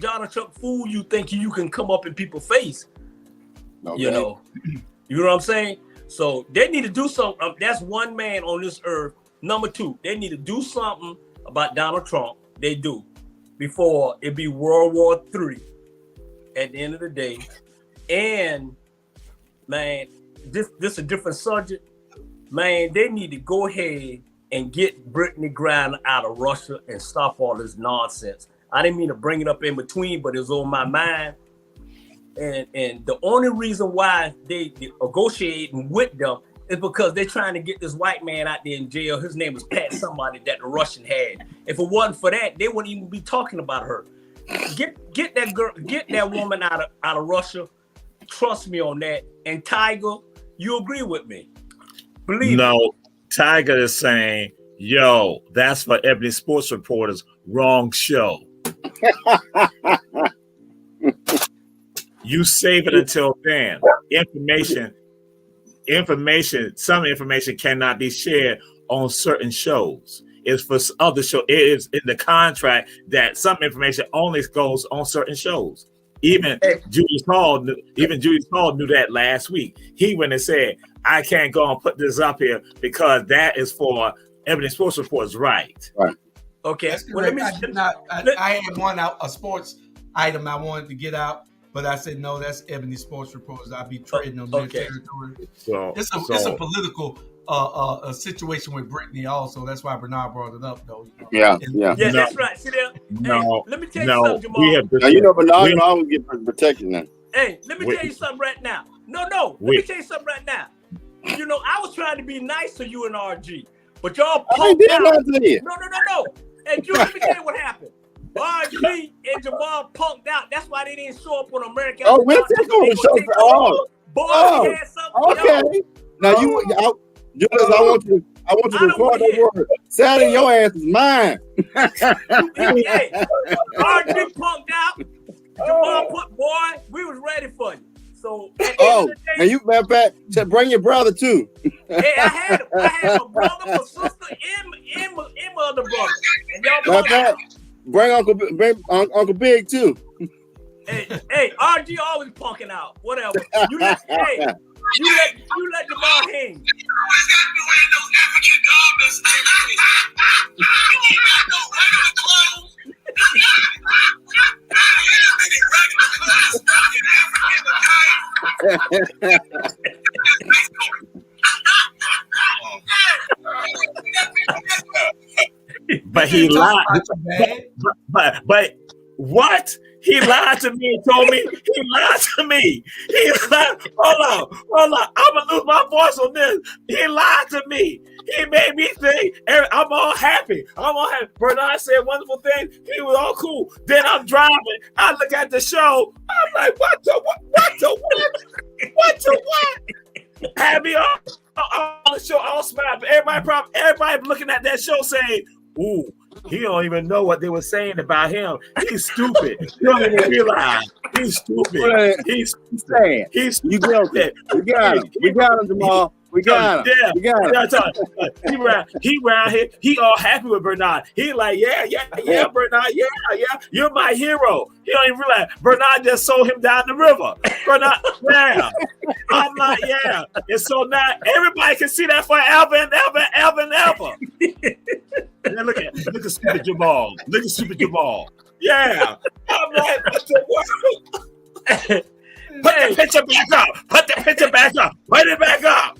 Donald Trump fool you thinking you can come up in people's face. Okay. You know what I'm saying? So they need to do something. That's one man on this earth. Number two, they need to do something about Donald Trump. They do before it be World War III at the end of the day. And man, this is a different subject. Man, they need to go ahead and get Brittany Griner out of Russia and stop all this nonsense. I didn't mean to bring it up in between, but it's on my mind. And the only reason why they negotiating with them is because they're trying to get this white man out there in jail. His name was Pat somebody that the Russian had. If it wasn't for that, they wouldn't even be talking about her. Get that girl, get that woman out of Russia. Trust me on that. And Tiger, you agree with me? Believe no. me. Tiger is saying, yo, that's for Ebony Sports Reporters. Wrong show. You save it until then. Some information cannot be shared on certain shows. It's for other shows. It is in the contract that some information only goes on certain shows. Even Julius Hall knew that last week. He went and said, I can't go and put this up here because that is for Ebony Sports Reporters, right? Okay. Well, I had a sports item I wanted to get out. But I said no, that's Ebony Sports Reporters. I'll be trading on their territory. So It's a political a situation with Brittany also. That's why Bernard brought it up though. Yeah. No. That's right. See there? No, Hey, let me tell you something, Jamal. Now you know Bernard always get protection now. Hey, let me tell you something right now. No. Let me tell you something right now. You know, I was trying to be nice to you and RG, but y'all punked out. No. Hey, Drew, let me tell you what happened. RG and Jamal punked out. That's why they didn't show up on American. Oh, we'll take over the show for all. Boy, had something. Okay. Now Julius, I want you to record that word. Saturday, your ass is mine. Hey, RG punked out. Jamal put, boy, we was ready for you. So, and you, matter of fact, bring your brother too. Hey, I had my brother, my sister, and my other brother. And y'all bring Uncle Big too. Hey, RG always punking out. Whatever. You let Jamal hang. You always got to wear those African garments. You ain't got no regular clothes. But he lied. But what? He lied to me and told me he lied to me. He lied. Hold on. I'm gonna lose my voice on this. He lied to me. He made me think I'm all happy. Bernard said wonderful things. He was all cool. Then I'm driving. I look at the show. I'm like, what the what? Have me on the show all smile. Everybody looking at that show saying, ooh, he don't even know what they were saying about him. He's stupid. You don't even realize. He's stupid. He's stupid. You got him. We got him, Jamal. We got him. Yeah. We got him. He around here. He all happy with Bernard. He like, yeah, Bernard, yeah. You're my hero. He don't even realize Bernard just sold him down the river. Bernard, yeah. I'm like, yeah. And so now everybody can see that forever and ever. And look at stupid Jamal. Look at stupid Jamal. Yeah. I'm like, what the world? Put the picture back up. Put it back up.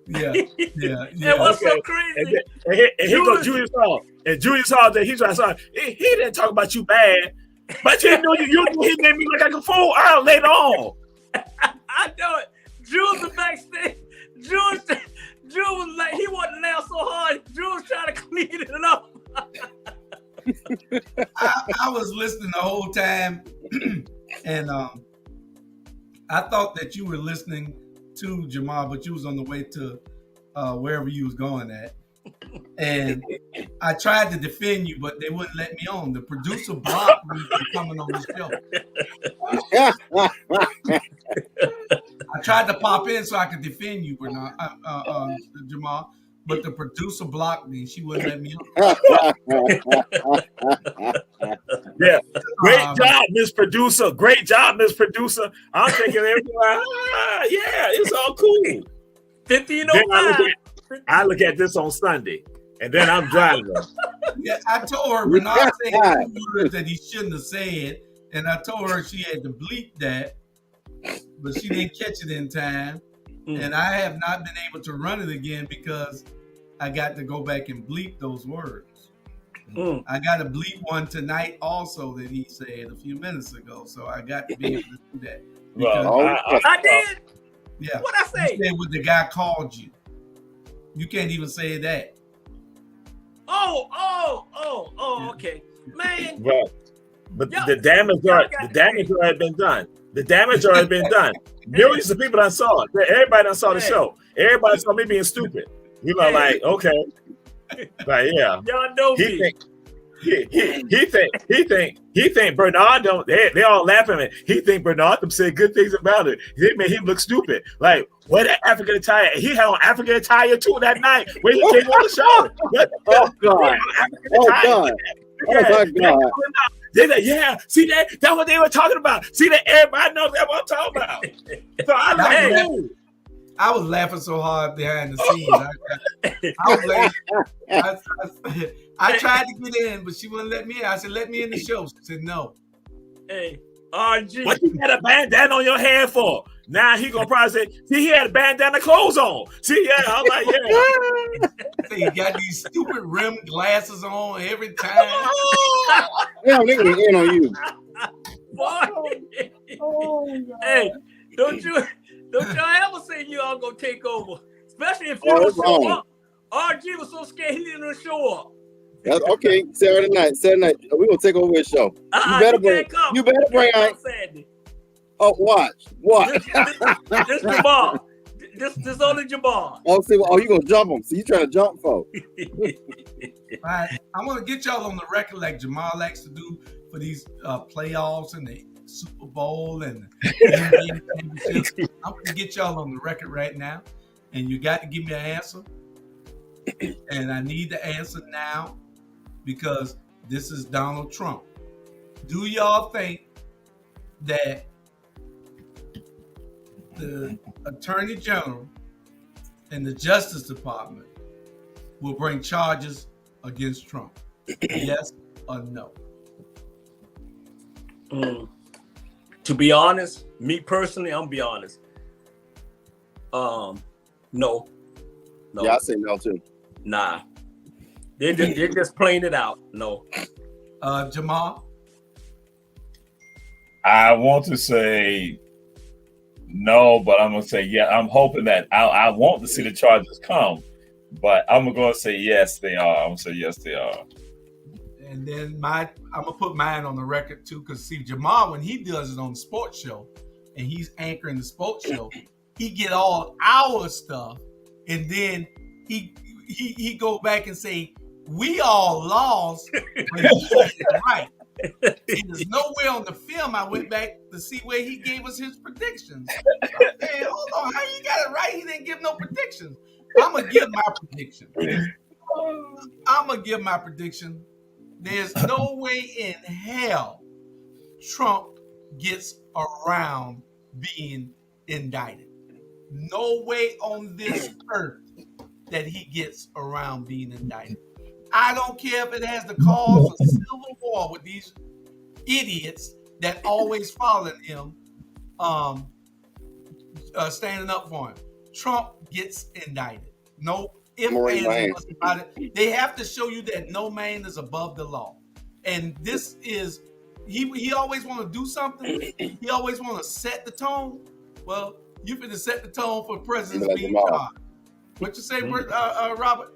Yeah. And what's so crazy? And here goes Julius Hall. And Julius Hall, he's right. He didn't talk about you bad, but he knew he made me look like a fool later on. I know it. Jules was backstage. Jules was like, he wasn't laugh so hard. Jules trying to clean it up. I was listening the whole time, and I thought that you were listening to Jamal, but you was on the way to wherever you was going at. And I tried to defend you, but they wouldn't let me on. The producer blocked me from coming on the show. I tried to pop in so I could defend you, Bernard, Jamal, but the producer blocked me. She wouldn't let me on. Yeah, great job, Miss Producer. Great job, Miss Producer. I'm thinking everything like, yeah, it's all cool. 15:05. I look at this on Sunday, and then I'm driving. Yeah, I told her Bernard said 2 words that he shouldn't have said, and I told her she had to bleep that, but she didn't catch it in time. And I have not been able to run it again because I got to go back and bleep those words. I got to bleep one tonight also that he said a few minutes ago, so I got to be able to do that. Well, I did. Yeah. What I say? You said what the guy called you. You can't even say that. Okay, man. Well, but the damage already been done. The damage already been done. Millions of people that saw it. Everybody that saw the show. Everybody saw me being stupid. You know, like, okay. Like, yeah. Y'all know me. He think Bernard don't. They all laughing at me. He think Bernard them said good things about it. They made him look stupid. Like, what that African attire? He had on African attire too that night when he came on the show. Oh God! Oh my God! They're like, yeah, see that's what they were talking about. See that everybody knows that's what I'm talking about. So I was laughing so hard behind the scenes. I was laughing. I tried to get in, but she wouldn't let me in. I said, let me in the show. She said, no. Hey, RG. What you got a bandana on your head for? Now he gonna probably say, see, he had a bandana clothes on. See, yeah, I'm like, yeah. So you got these stupid rim glasses on every time. Yeah, they gonna in on you. Boy. Hey, don't y'all ever say you all gonna take over, especially if you Oh, don't that's show wrong. up. RG was so scared he didn't show up. That's okay. Saturday night. We're gonna take over his show. You better bring. Come. You better bring. Saturday. Oh, watch. This Jamal. This only Jamal. Oh, see. Oh, you gonna jump him? So you trying to jump for? Right. I'm gonna get y'all on the record like Jamal likes to do for these playoffs and the Super Bowl and the NBA championships. I'm gonna get y'all on the record right now, and you got to give me an answer. And I need the answer now because this is Donald Trump. Do y'all think that the Attorney General and the Justice Department will bring charges against Trump? Yes or no? To be honest, me personally, I'm gonna be honest. No. Yeah, I say no too. Nah. They're just playing it out. No. Jamal? I want to say no, but I'm gonna say yeah. I'm hoping that I want to see the charges come, but I'm gonna say yes, they are. I'm gonna say yes, they are. And then I'm gonna put mine on the record too, because see, Jamal, when he does it on the sports show and he's anchoring the sports show, he get all our stuff, and then he go back and say we all lost, but he had it right. It is nowhere on the film. I went back to see where he gave us his predictions. Man, hold on, how you got it right? He didn't give no predictions. I'm gonna give my prediction. There's no way in hell Trump gets around being indicted. No way on this earth that he gets around being indicted. I don't care if it has the cause of civil war with these idiots that always following him, standing up for him. Trump gets indicted. No ifs, ands, and buts about it. They have to show you that no man is above the law. And this is, he always want to do something. He always want to set the tone. Well, you finna set the tone for presidents being charged. What you say, Robert?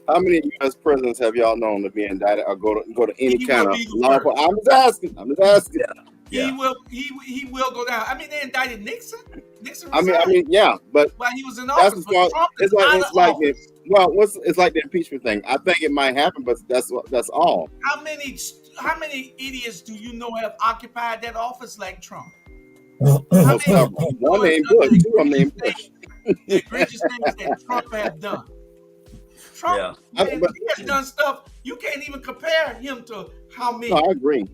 How many U.S. presidents have y'all known to be indicted or go to any kind of law? I'm just asking. Yeah. He will go down. I mean, they indicted Nixon. Nixon I resigned. mean, yeah, but while he was in office. But Trump is it's like the impeachment thing. I think it might happen, but that's all. How many idiots do you know have occupied that office like Trump? One named Bush, two of them named Bush. The egregious things that Trump has done. Trump, he has done stuff you can't even compare him to how many. No, I agree.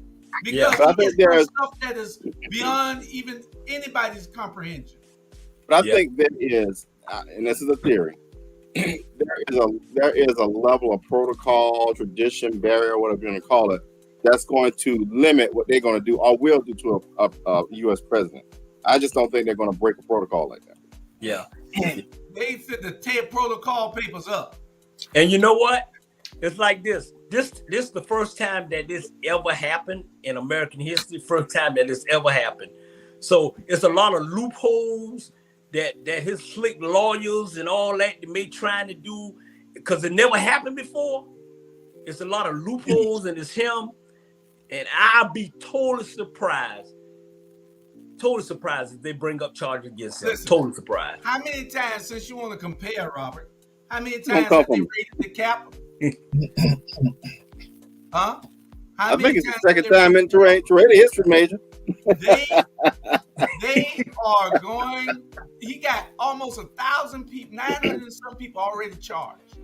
Because I think there is stuff that is beyond even anybody's comprehension. But I think there is, and this is a theory. there is a level of protocol, tradition, barrier, whatever you want to call it, that's going to limit what they're going to do or will do to a U.S. president. I just don't think they're going to break a protocol like that. Yeah. They fit the 10 protocol papers up. And you know what? It's like this. This is the first time that this ever happened in American history. First time that this ever happened. So it's a lot of loopholes that his slick lawyers and all that they trying to do because it never happened before. It's a lot of loopholes and it's him. And I'll be totally surprised if they bring up charges against him. Totally surprised. How many times, since you want to compare, Robert, how many times have they raided the Capitol? Huh? I think it's the second time in Terrain history, Major. They are going. He got almost 1,000 people, 900 and some people already charged.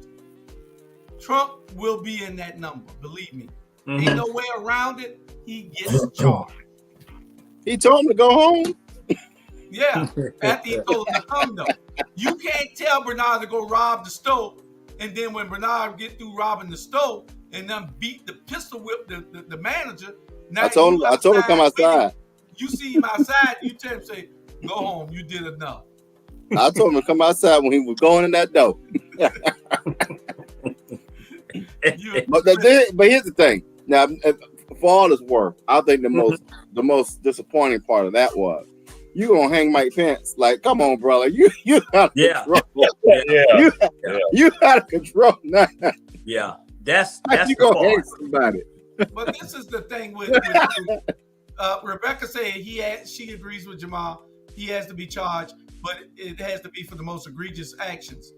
Trump will be in that number, believe me. Mm-hmm. Ain't no way around it. He gets charged. He told him to go home. Yeah, after he told him to come though. You can't tell Bernard to go rob the stove, and then when Bernard get through robbing the stove and then beat the pistol whip the manager. Now I told him to come outside. You see him outside, you tell him, say, go home, you did enough. I told him to come outside when he was going in that door. But here's the thing. Now, for all it's worth, I think the most disappointing part of that was you gonna hang Mike Pence. Like, come on, brother. You out of control. You out of control now. Yeah. That's you gonna hang somebody. But this is the thing with Rebecca said she agrees with Jamal. He has to be charged, but it has to be for the most egregious actions.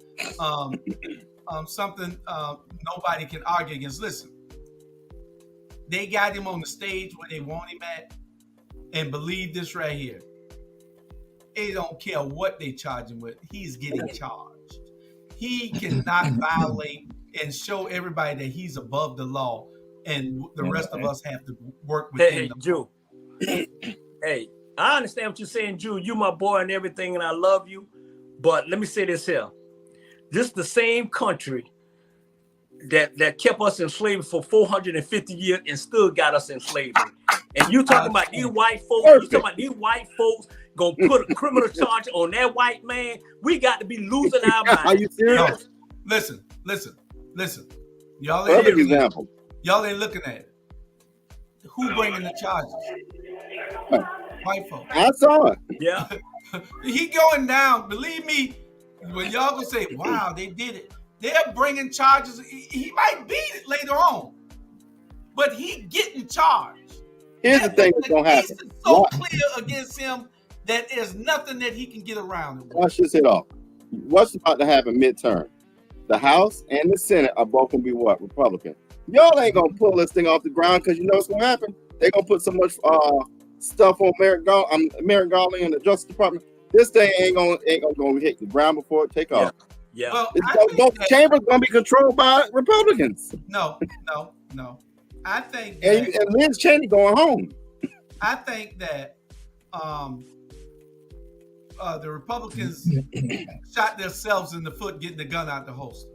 Something nobody can argue against. Listen, they got him on the stage where they want him at, and believe this right here. They don't care what they charge him with. He's getting charged. He cannot violate and show everybody that he's above the law, and the rest of us have to work within the Jew. Hey, I understand what you're saying, Jew. You my boy and everything, and I love you. But let me say this here. This is the same country that kept us in slavery for 450 years and still got us in slavery. And you talking about these white folks, you talking about these white folks gonna put a criminal charge on that white man. We got to be losing our minds. Are you serious? No. Listen. Y'all ain't looking at it. Who bringing the charges? White folks. I saw it. Yeah. He going down. Believe me, when y'all gonna say, wow, they did it. They're bringing charges. He might beat it later on, but he getting charged. Here's the thing that's gonna happen. It's so clear against him that there's nothing that he can get around it. Watch this hit off. What's about to happen midterm? The House and the Senate are both gonna be what? Republican. Y'all ain't gonna pull this thing off the ground because you know what's gonna happen. They're gonna put so much stuff on Merrick Garland and the Justice Department. This thing ain't gonna hit the ground before it take off. Yeah. Well, both chambers gonna be controlled by Republicans. No. I think and Liz Cheney going home. I think that the Republicans shot themselves in the foot getting the gun out the holster.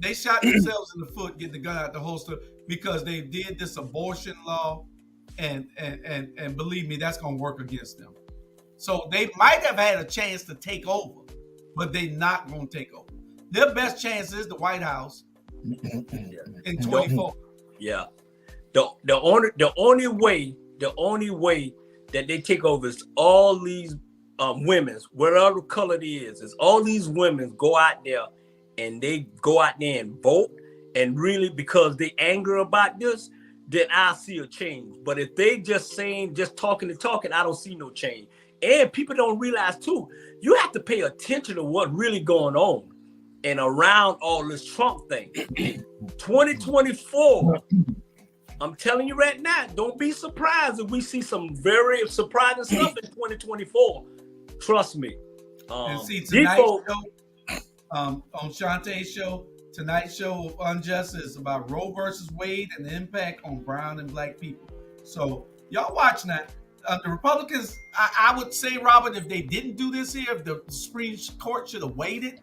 They shot themselves in the foot getting the gun out the holster because they did this abortion law, and believe me, that's gonna work against them. So they might have had a chance to take over, but they're not gonna take over. Their best chance is the White House in 24. Yeah. The only way that they take over is all these women's, whatever color it is all these women go out there and they go out there and vote, and really because they angry about this, then I see a change. But if they just talking, I don't see no change. And people don't realize too, you have to pay attention to what's really going on and around all this Trump thing. 2024, I'm telling you right now, don't be surprised if we see some very surprising stuff in 2024. Trust me. And see tonight's show, on Shantae's show, tonight's show of Unjust is about Roe versus Wade and the impact on brown and black people. So y'all watch that. The Republicans, I would say, Robert, if they didn't do this here, if the Supreme Court should have waited,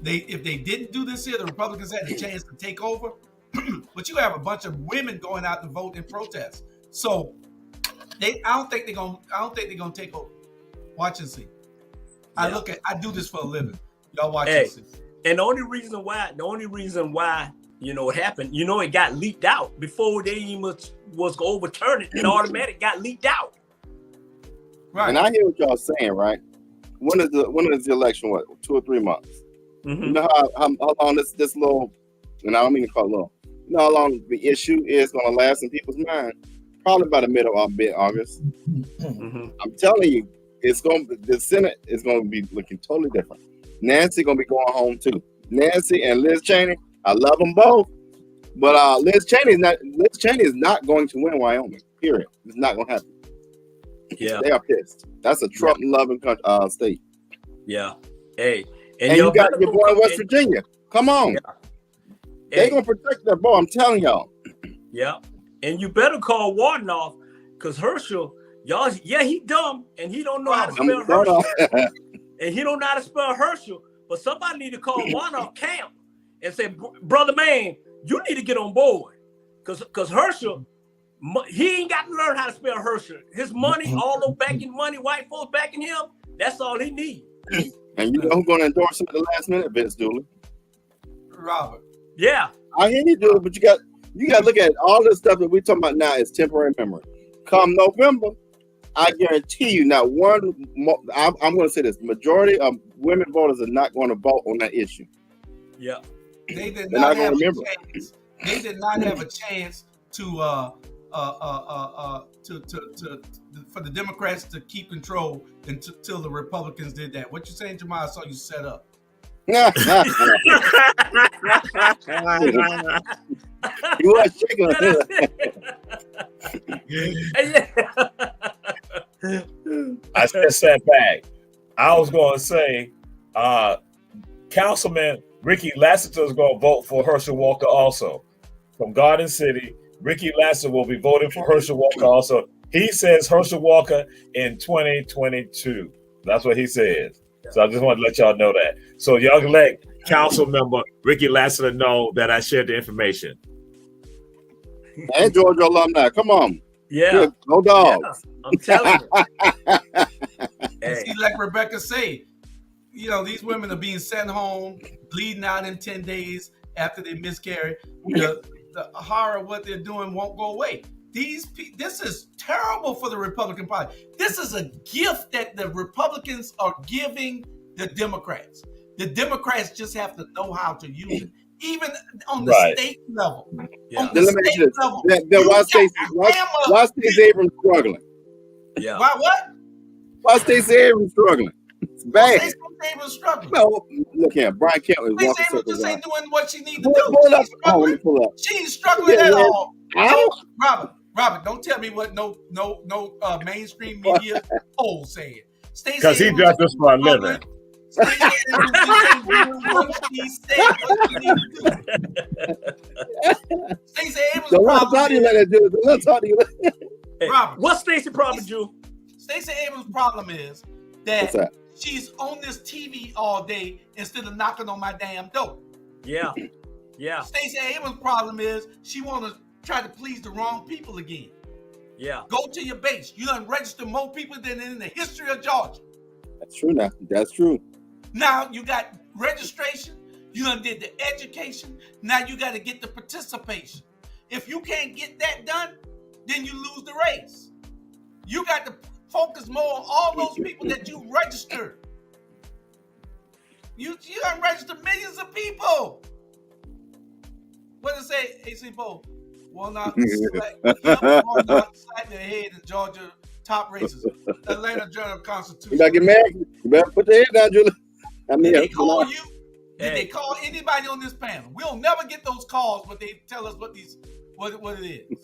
if they didn't do this here, the Republicans had a chance to take over. But you have a bunch of women going out to vote in protest. So I don't think they're gonna take over. Watch and see. Yeah. I do this for a living. Y'all watch and see. And the only reason why, it happened, it got leaked out before they even was gonna overturn it. It automatic got leaked out. Right. And I hear what y'all saying, right? When is the election? What, 2 or 3 months? Mm-hmm. You know how long this little, and I don't mean to call it little. You know how long the issue is going to last in people's mind? Probably by the middle of August. Mm-hmm. I'm telling you, the Senate is going to be looking totally different. Nancy going to be going home too. Nancy and Liz Cheney, I love them both, but Liz Cheney is not going to win Wyoming. Period. It's not going to happen. Yeah, they are pissed. That's a Trump-loving state. Yeah. Hey, and you got your boy in West Virginia. Come on. Yeah. They're going to protect that boy. I'm telling y'all. Yeah. And you better call Warden off because Herschel, he dumb and he don't know how to spell Herschel. And he don't know how to spell Herschel. But somebody need to call Warden off camp and say, brother man, you need to get on board. Because Herschel, He ain't got to learn how to spell Herschel. His money, all those backing money, white folks backing him, that's all he needs. And you know who's going to endorse him at the last minute, Vince Dooley? Robert. Yeah. I hear you do it, but you got to look at all this stuff that we're talking about now is temporary memory. Come November, I guarantee you, not one. I'm going to say this: majority of women voters are not going to vote on that issue. Yeah. They did They're not not have gonna a remember. chance. They did not have a chance to for the Democrats to keep control until the Republicans did that. What you saying, Jamal? I saw you set up. You was shaking. I just sat back. I was going to say, Councilman Ricky Lassiter is going to vote for Herschel Walker also. From Garden City, Ricky Lassiter will be voting for Herschel Walker also. He says Herschel Walker in 2022. That's what he says. So I just want to let y'all know that. So y'all can let Council Member Ricky Lassiter know that I shared the information. And Georgia alumni, come on. Yeah. Go dogs. Yeah. I'm telling you. Hey. See, like Rebecca said, you know, these women are being sent home, bleeding out in 10 days after they miscarry. The horror of what they're doing won't go away. This is terrible for the Republican Party. This is a gift that the Republicans are giving the Democrats. The Democrats just have to know how to use it, even on the state level. Yeah. On the state level. Then why Stacey Abrams struggling? Yeah. Why what? Why Stacey Abrams struggling? It's bad. Stacey Abrams struggling. No, look here. Brian Kemp is walking Stacey Abrams circles just around. ain't doing what she needs to Pull do. up. Oh, let me pull up. She ain't struggling at all. Robert, don't tell me what no mainstream media polls saying. Because he does this for a living. Stacey Abrams just ain't doing what she said what she needs to do. Stacey Abrams' Don't let problem you is, let her do it. Don't let talk to you. Hey, Robert, what's Stacey problem, Jew? Stacey Abrams' problem is What's that? she's on this TV all day instead of knocking on my damn door. Yeah. Yeah. Stacey Abrams' problem is she want to try to please the wrong people again. Yeah. Go to your base. You done register more people than in the history of Georgia. That's true now. That's true. Now you got registration. You done did the education. Now you got to get the participation. If you can't get that done, then you lose the race. You got to focus more on all those people that you registered. You done registered millions of people. What does it say, AC Poll? Will not select their head in Georgia top races. Atlanta Journal-Constitution. You gotta get married. You better put the head down, Julie. I mean, Did they call you? Did they call anybody on this panel? We'll never get those calls, but they tell us what it is.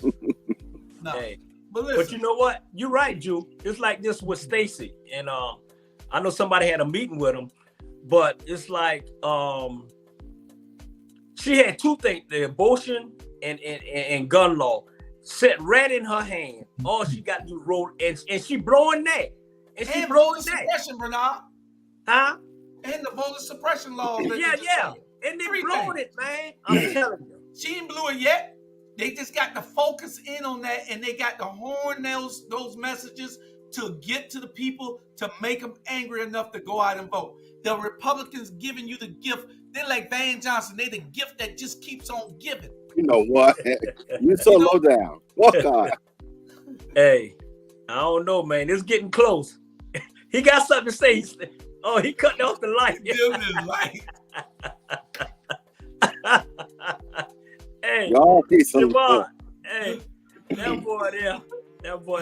No. Hey. But listen. But you know what? You're right, Jew. It's like this with Stacey. And I know somebody had a meeting with him, but it's like she had two things, the abortion and gun law set right in her hand. All she got to do is roll, and she blowing that. And she blowing voter that. suppression, Bernard. Huh? And the voter suppression laws. Yeah. And they blowing it, man. I'm telling you. She ain't blew it yet. They just got to focus in on that, and they got to horn those messages to get to the people to make them angry enough to go out and vote. The Republicans giving you the gift. They're like Van Johnson. They the gift that just keeps on giving. You know what? You're so low down. Walk on. Hey, I don't know, man. It's getting close. He got something to say. He cut off the light. Hey, Y'all Jamal. Hey, that boy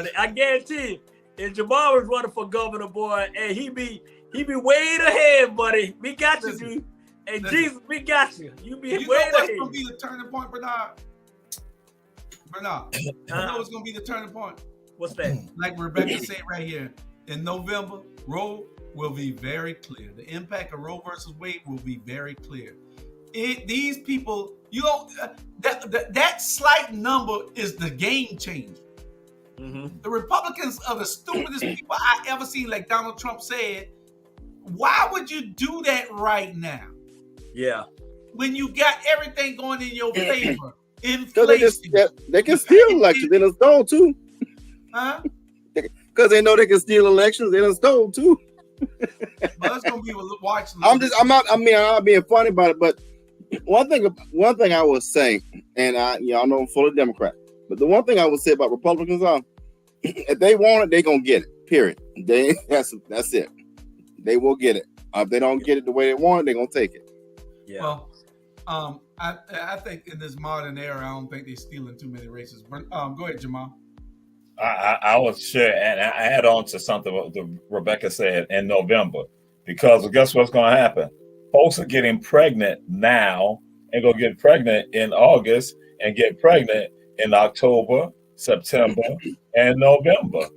there. I guarantee you, if Jamal was running for governor, boy, hey, he be way ahead, buddy. We got you, dude. Hey, Jesus, we got you. You be way ahead. What's gonna be the turning point, Bernard? You know what's gonna be the turning point? What's that? Like Rebecca said right here, in November, Roe will be very clear. The impact of Roe versus Wade will be very clear. These people, that slight number is the game changer. Mm-hmm. The Republicans are the stupidest people I ever seen. Like Donald Trump said, why would you do that right now? Yeah. When you got everything going in your favor, Inflation. They can steal elections. They done stole too. Huh? Because they know they can steal elections. They done stole too. Well, it's gonna be watching. I'm not being funny about it, but one thing I would say, and I know I'm full of Democrats, but the one thing I would say about Republicans are, if they want it, they gonna get it. Period. That's it. They will get it. If they don't get it the way they want it, they're gonna take it. Yeah. Well, I think in this modern era, I don't think they're stealing too many races. But go ahead, Jamal. I was share and I add on to something what Rebecca said in November, because guess what's going to happen? Folks are getting pregnant now and go get pregnant in August and get pregnant in October, September, and November,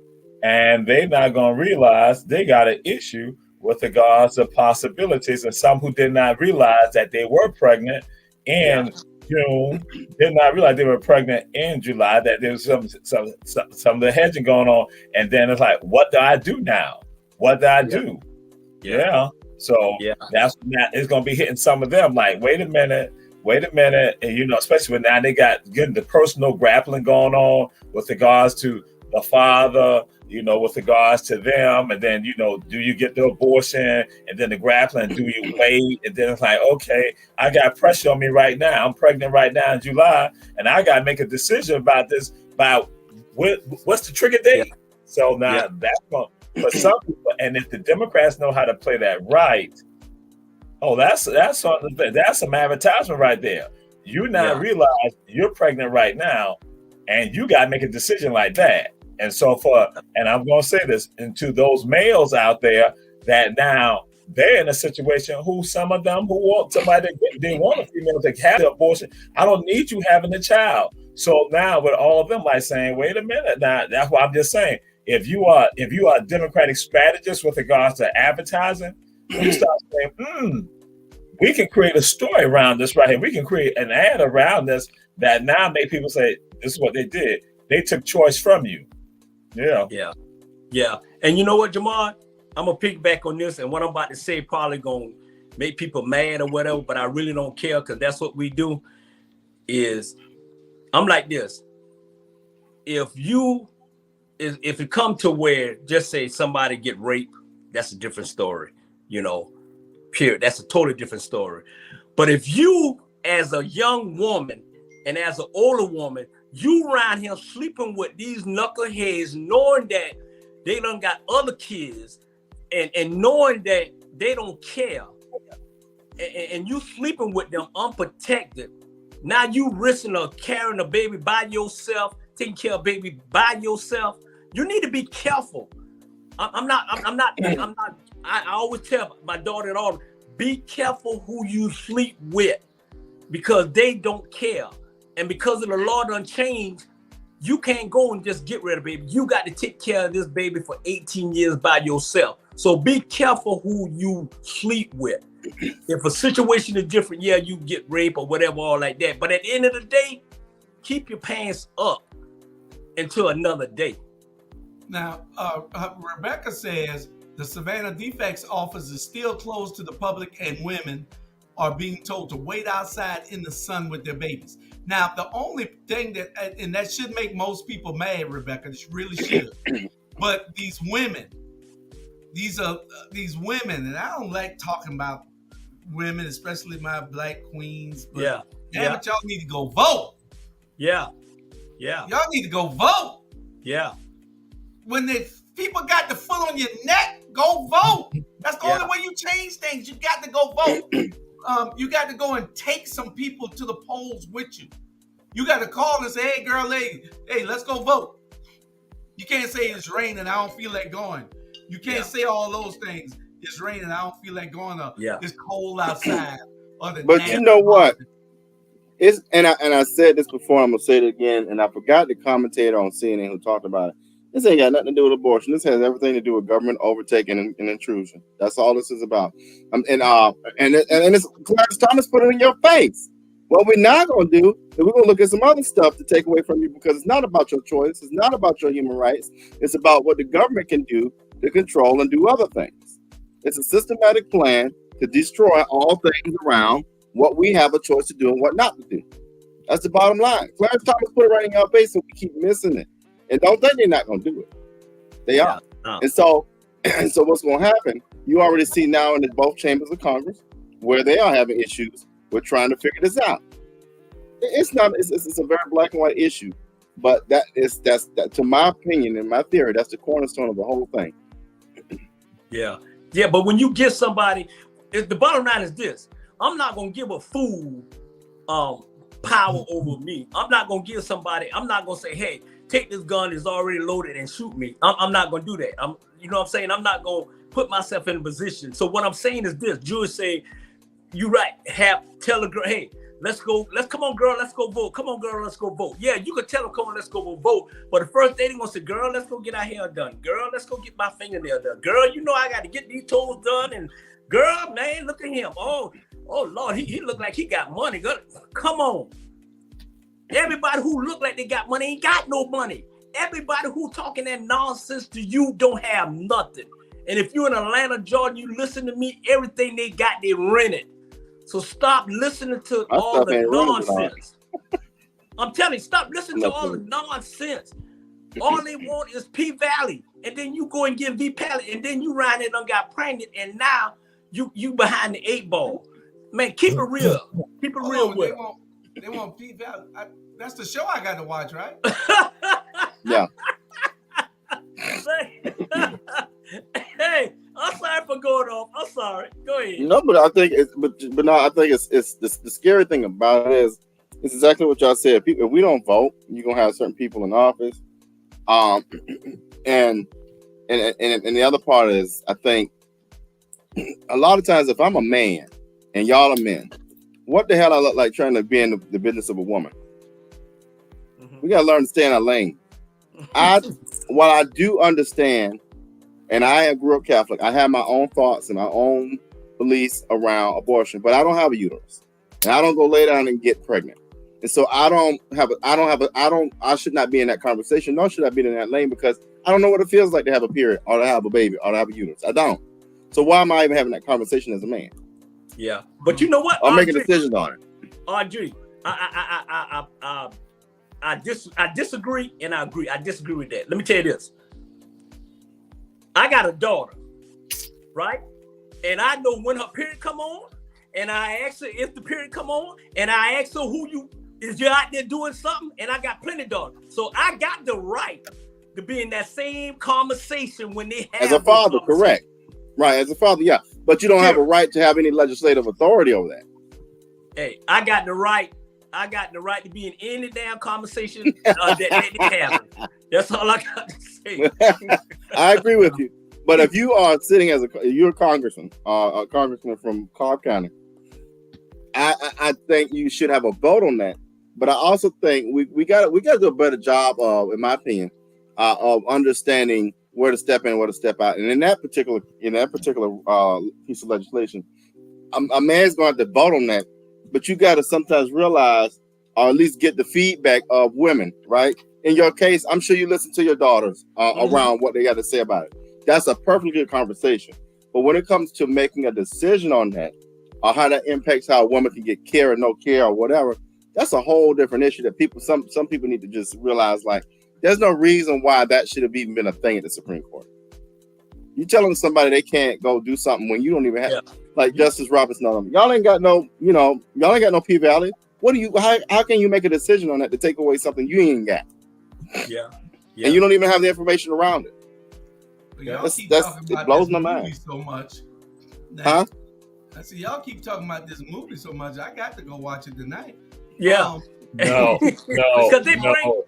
and they're not going to realize they got an issue with regards to possibilities, and some who did not realize that they were pregnant in June did not realize they were pregnant in July, that there was some of the hedging going on, and then it's like, what do I do now? What do I do? Yeah. So that's it's going to be hitting some of them. Like, wait a minute, and especially when now they got getting the personal grappling going on with regards to the father, with regards to them, and then do you get the abortion, and then the grappling, do you wait, and then it's like, okay, I got pressure on me right now. I'm pregnant right now in July, and I got to make a decision about this. About what's the trigger date? So now that's going for some people, and if the Democrats know how to play that right, that's some advertisement right there. You now realize you're pregnant right now, and you got to make a decision like that. And so and I'm going to say this, and to those males out there that now they're in a situation who some of them who want somebody, they want a female to have the abortion. I don't need you having a child. So now with all of them like saying, wait a minute, now that's why I'm just saying, if you are a Democratic strategist with regards to advertising, you start saying, we can create a story around this right here. We can create an ad around this that now make people say, this is what they did. They took choice from you. Yeah. And you know what, Jamal? I'm gonna piggyback on this, and what I'm about to say probably gonna make people mad or whatever, but I really don't care, because that's what we do. Is I'm like this. If it come to where, just say somebody get raped, that's a different story, period. That's a totally different story. But if you, as a young woman and as an older woman, you around here sleeping with these knuckleheads, knowing that they done got other kids, and knowing that they don't care, and you sleeping with them unprotected, now you risking carrying a baby by yourself, taking care of a baby by yourself. You need to be careful. I always tell my daughter and all, be careful who you sleep with, because they don't care. And because of the law done changed, you can't go and just get rid of baby. You got to take care of this baby for 18 years by yourself. So be careful who you sleep with. If a situation is different, you get raped or whatever, all like that. But at the end of the day, keep your pants up until another day. Now, Rebecca says the Savannah Defects office is still closed to the public, and women are being told to wait outside in the sun with their babies. Now, the only thing and that should make most people mad, Rebecca, this really should. But these women, and I don't like talking about women, especially my black queens. But but y'all need to go vote. Y'all need to go vote. When the people got the foot on your neck, go vote. That's the only way you change things. You got to go vote. You got to go and take some people to the polls with you. You got to call and say, hey, girl, hey, let's go vote. You can't say it's raining, I don't feel like going. You can't say all those things. It's raining, I don't feel like going. It's cold outside. But you know what? And I said this before, I'm going to say it again, and I forgot the commentator on CNN who talked about it. This ain't got nothing to do with abortion. This has everything to do with government overtaking and intrusion. That's all this is about. And it's Clarence Thomas put it in your face. What we're not going to do is we're going to look at some other stuff to take away from you, because it's not about your choice. It's not about your human rights. It's about what the government can do to control and do other things. It's a systematic plan to destroy all things around what we have a choice to do and what not to do. That's the bottom line. Clarence Thomas put it right in your face, and we keep missing it. And don't think they're not going to do it. They are. No. And so what's going to happen? You already see now in both chambers of Congress where they are having issues with trying to figure this out. It's not. It's a very black and white issue, but that's to my opinion and my theory. That's the cornerstone of the whole thing. Yeah. But when you get somebody, the bottom line is this: I'm not gonna give a fool power over me. I'm not gonna give somebody. I'm not gonna say, "Hey, take this gun. It's already loaded and shoot me." I'm not gonna do that. You know what I'm saying? I'm not gonna put myself in a position. So what I'm saying is this: Jewish say, "You right? Tell a girl, hey, let's go. Come on, girl, let's go vote. Come on, girl, let's go vote." Yeah, you could tell them, "Come on, let's go vote." But the first day they gonna say, "Girl, let's go get our hair done. Girl, let's go get my fingernail done. Girl, you know I got to get these toes done." And girl, man, look at him. Oh Lord, he look like he got money. Girl, come on. Everybody who look like they got money ain't got no money. Everybody who talking that nonsense to you don't have nothing. And if you're in Atlanta, Jordan, you listen to me, everything they got, they rented. So stop listening to all the nonsense. I'm telling you, stop listening to all the nonsense. All they want is P-Valley. And then you go and get V-Pally. And then you ride it and got pregnant. And now you behind the 8 ball. Man, keep it real. Keep it real with it. They want P-Valley. That's the show I got to watch, right? Yeah. Hey, I'm sorry for going off. I'm sorry. Go ahead. No, but I think it's the scary thing about it is it's exactly what y'all said. People, if we don't vote, you're gonna have certain people in office. And the other part is I think a lot of times if I'm a man and y'all are men, what the hell I look like trying to be in the business of a woman? Mm-hmm. We gotta learn to stay in our lane. While I do understand, and I grew up Catholic, I have my own thoughts and my own beliefs around abortion, but I don't have a uterus, and I don't go lay down and get pregnant, and so I should not be in that conversation. Nor should I be in that lane because I don't know what it feels like to have a period or to have a baby or to have a uterus. I don't. So why am I even having that conversation as a man? Yeah, but you know what? I'm making decisions on it. Audrey, I disagree and I agree. I disagree with that. Let me tell you this. I got a daughter, right? And I know when her period come on, and I ask her if the period come on, and I ask her is you out there doing something, and I got plenty of daughters. So I got the right to be in that same conversation when they have. As a father, correct. Right, as a father, yeah. But you don't have a right to have any legislative authority over that. Hey, I got the right to be in any damn conversation that they have. That's all I got to say. I agree with you. But if you are sitting you're a congressman, a congressman from Cobb County, I think you should have a vote on that. But I also think we got to do a better job of, in my opinion, of understanding where to step in and where to step out. And in that particular piece of legislation, a man's going to have to vote on that. But you got to sometimes realize, or at least get the feedback of women, right? In your case, I'm sure you listen to your daughters around what they got to say about it. That's a perfectly good conversation. But when it comes to making a decision on that, or how that impacts how a woman can get care or no care or whatever, that's a whole different issue that some people need to just realize, like, there's no reason why that should have even been a thing at the Supreme Court. You telling somebody they can't go do something when you don't even have, like Justice Roberts, y'all ain't got no P-Valley. How can you make a decision on that to take away something you ain't got? Yeah. And you don't even have the information around it. It blows my mind so much. Huh? I see y'all keep talking about this movie so much. I got to go watch it tonight. Yeah. No. Because they bring.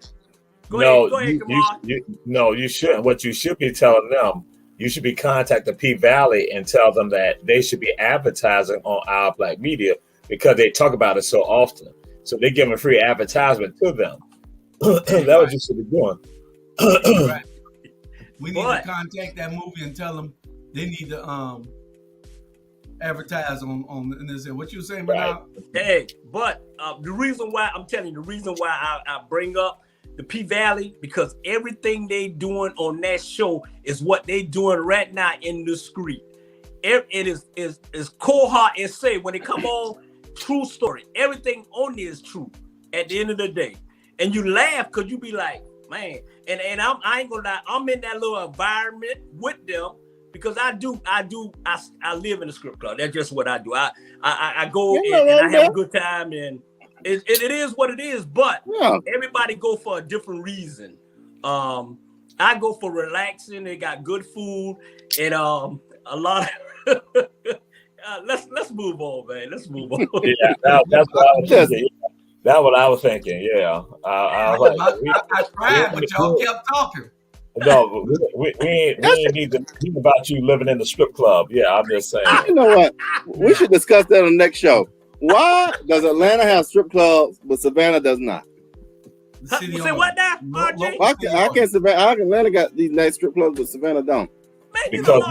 Go ahead, Kamal. You shouldn't. What you should be telling them, you should be contacting P-Valley and tell them that they should be advertising on our Black media because they talk about it so often. So they're giving free advertisement to them. That's what you should be doing. Right. We need to contact that movie and tell them they need to advertise on and they say, what you saying, Bernard? Hey, but the reason why I bring up the P-Valley, because everything they doing on that show is what they doing right now in the street. It is cold hard and say when they come on, true story. Everything on there is true. at the end of the day. And you laugh because you be like, man, and I ain't gonna lie, I'm in that little environment with them because I live in a strip club. That's just what I do. I go and I have a good time, and it is what it is, but everybody go for a different reason. I go for relaxing. They got good food and a lot of let's move on, man. Let's move on. Yeah, that's what I was thinking. That's what I was thinking. Yeah, I tried, but y'all kept talking. No, we ain't need to think about you living in the strip club. Yeah, I'm just saying. You know what? We should discuss that on the next show. Why does Atlanta have strip clubs, but Savannah does not? Say what now, RJ? How can Atlanta got these nice strip clubs, but Savannah don't? Man, because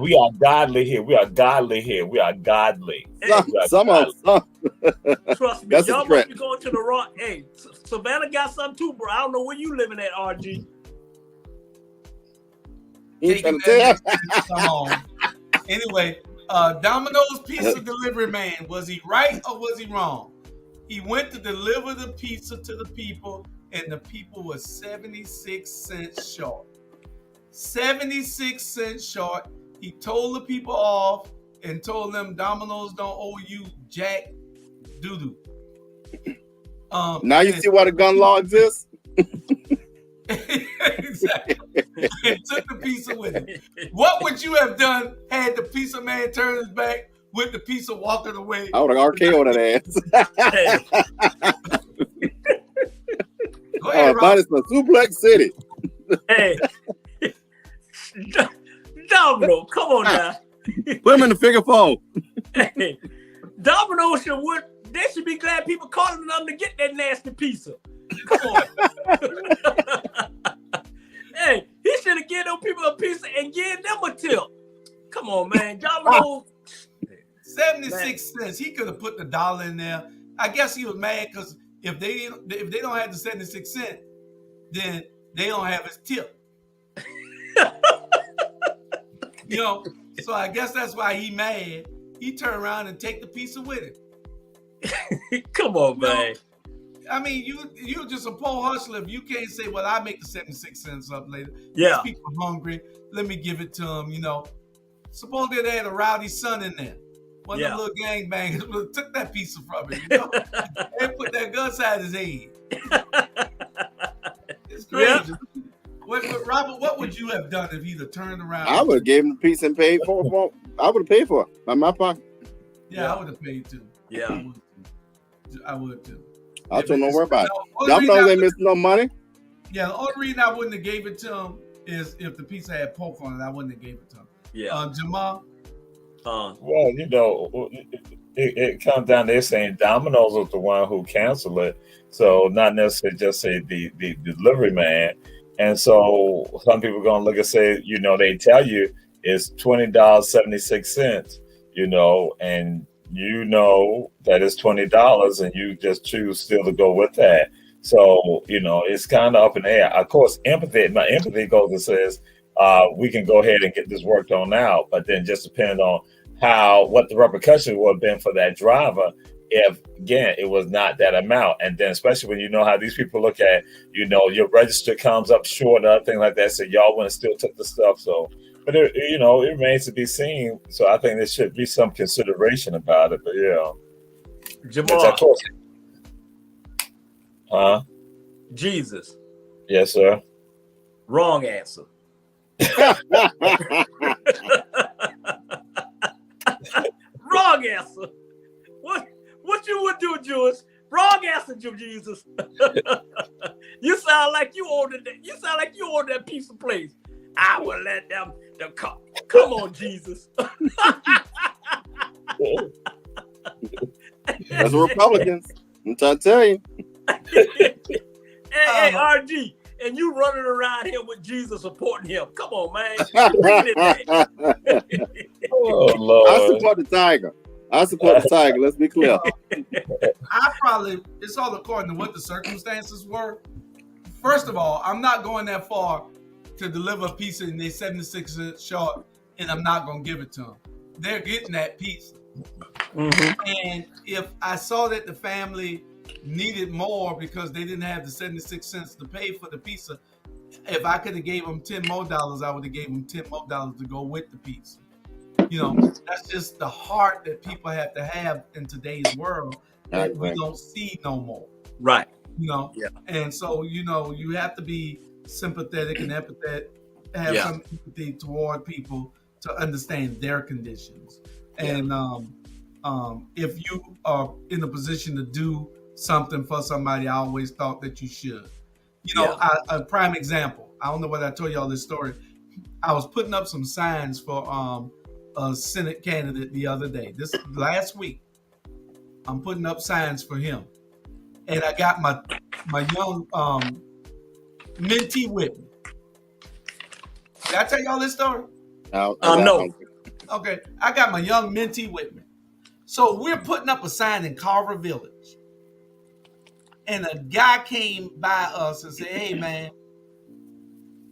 we are godly here. We are godly here. We are godly. Some. Trust me, That's y'all must be going to the wrong. Hey, Savannah got some too, bro. I don't know where you living at, RG. Come on. Anyway, Domino's pizza delivery man, was he right or was he wrong? He went to deliver the pizza to the people, and the people were 76 cents short. 76 cents short. He told the people off and told them Domino's don't owe you jack doo-doo. Now you see why the gun law exists? Exactly. And took the pizza with him. What would you have done had the pizza man turned his back with the pizza walking away? I would have RKO'd that ass. Go ahead, but it's a suplex city. Hey, Domino, come on now. Put him in the figure four. Hey, Domino they should be glad people calling them to get that nasty pizza. Come on. Hey, he should have given those people a pizza and given them a tip. Come on, man. Domino. 76 cents. He could have put the dollar in there. I guess he was mad because if they don't have the 76 cents, then they don't have his tip. You know, so I guess that's why he mad. He turned around and take the pizza with him. Come on, man. I mean, you're just a poor hustler if you can't say, well, I make the 76 cents up later. Yeah. These people are hungry. Let me give it to them, you know. Suppose they had a rowdy son in there. One of the little gangbangers took that pizza from him, you know. They put that gun inside his head. It's crazy. Yeah. Robert, what would you have done if he'd have turned around? I would have gave him the pizza and paid for it. I would have paid for it by my pocket. Yeah, I would have paid too. Yeah. I would too. I don't know where about it. Domino's ain't missing no money. Yeah, the only reason I wouldn't have gave it to him is if the pizza had pork on it, I wouldn't have gave it to him. Yeah. Jamal? Well, you know, it comes down to saying Domino's was the one who canceled it. So not necessarily just say the delivery man. And so some people are going to look and say, you know, they tell you it's $20.76, you know, and you know that it's $20 and you just choose still to go with that. So, you know, it's kind of up in the air. Of course, my empathy goes and says, we can go ahead and get this worked on now, but then just depending on what the repercussions would have been for that driver if, again, it was not that amount. And then especially when you know how these people look at, you know, your register comes up short, other things like that, so y'all wouldn't still took the stuff. So, but it, you know, it remains to be seen. So I think there should be some consideration about it. But yeah, Jamal, Jesus. Yes, sir. Wrong answer. Wrong answer. What you would do, Jewish? Wrong answer, Jesus. You sound like you ordered that. You sound like you ordered that piece of place. I will let them come. Come on, Jesus. That's Republicans. I'm trying to tell you. Hey, RG, and you running around here with Jesus supporting him. Come on, man. Oh, Lord. I support the Tiger. Let's be clear. It's all according to what the circumstances were. First of all, I'm not going that far to deliver a pizza and they're 76 cents short, and I'm not going to give it to them. They're getting that pizza. Mm-hmm. And if I saw that the family needed more because they didn't have the 76 cents to pay for the pizza. If I could have gave them $10 more, I would have gave them $10 more to go with the pizza. That's just the heart that people have to have in today's world that we don't see no more. Right. Yeah. And so, you have to be sympathetic and empathetic, have some empathy toward people to understand their conditions. And if you are in a position to do something for somebody, I always thought that you should. A prime example, I don't know whether I told y'all this story. I was putting up some signs for a Senate candidate the other day. This last week, I'm putting up signs for him. And I got my young mentee with me. Did I tell y'all this story? No. Okay, I got my young mentee with me. So we're putting up a sign in Carver Village. And a guy came by us and said, "Hey, man,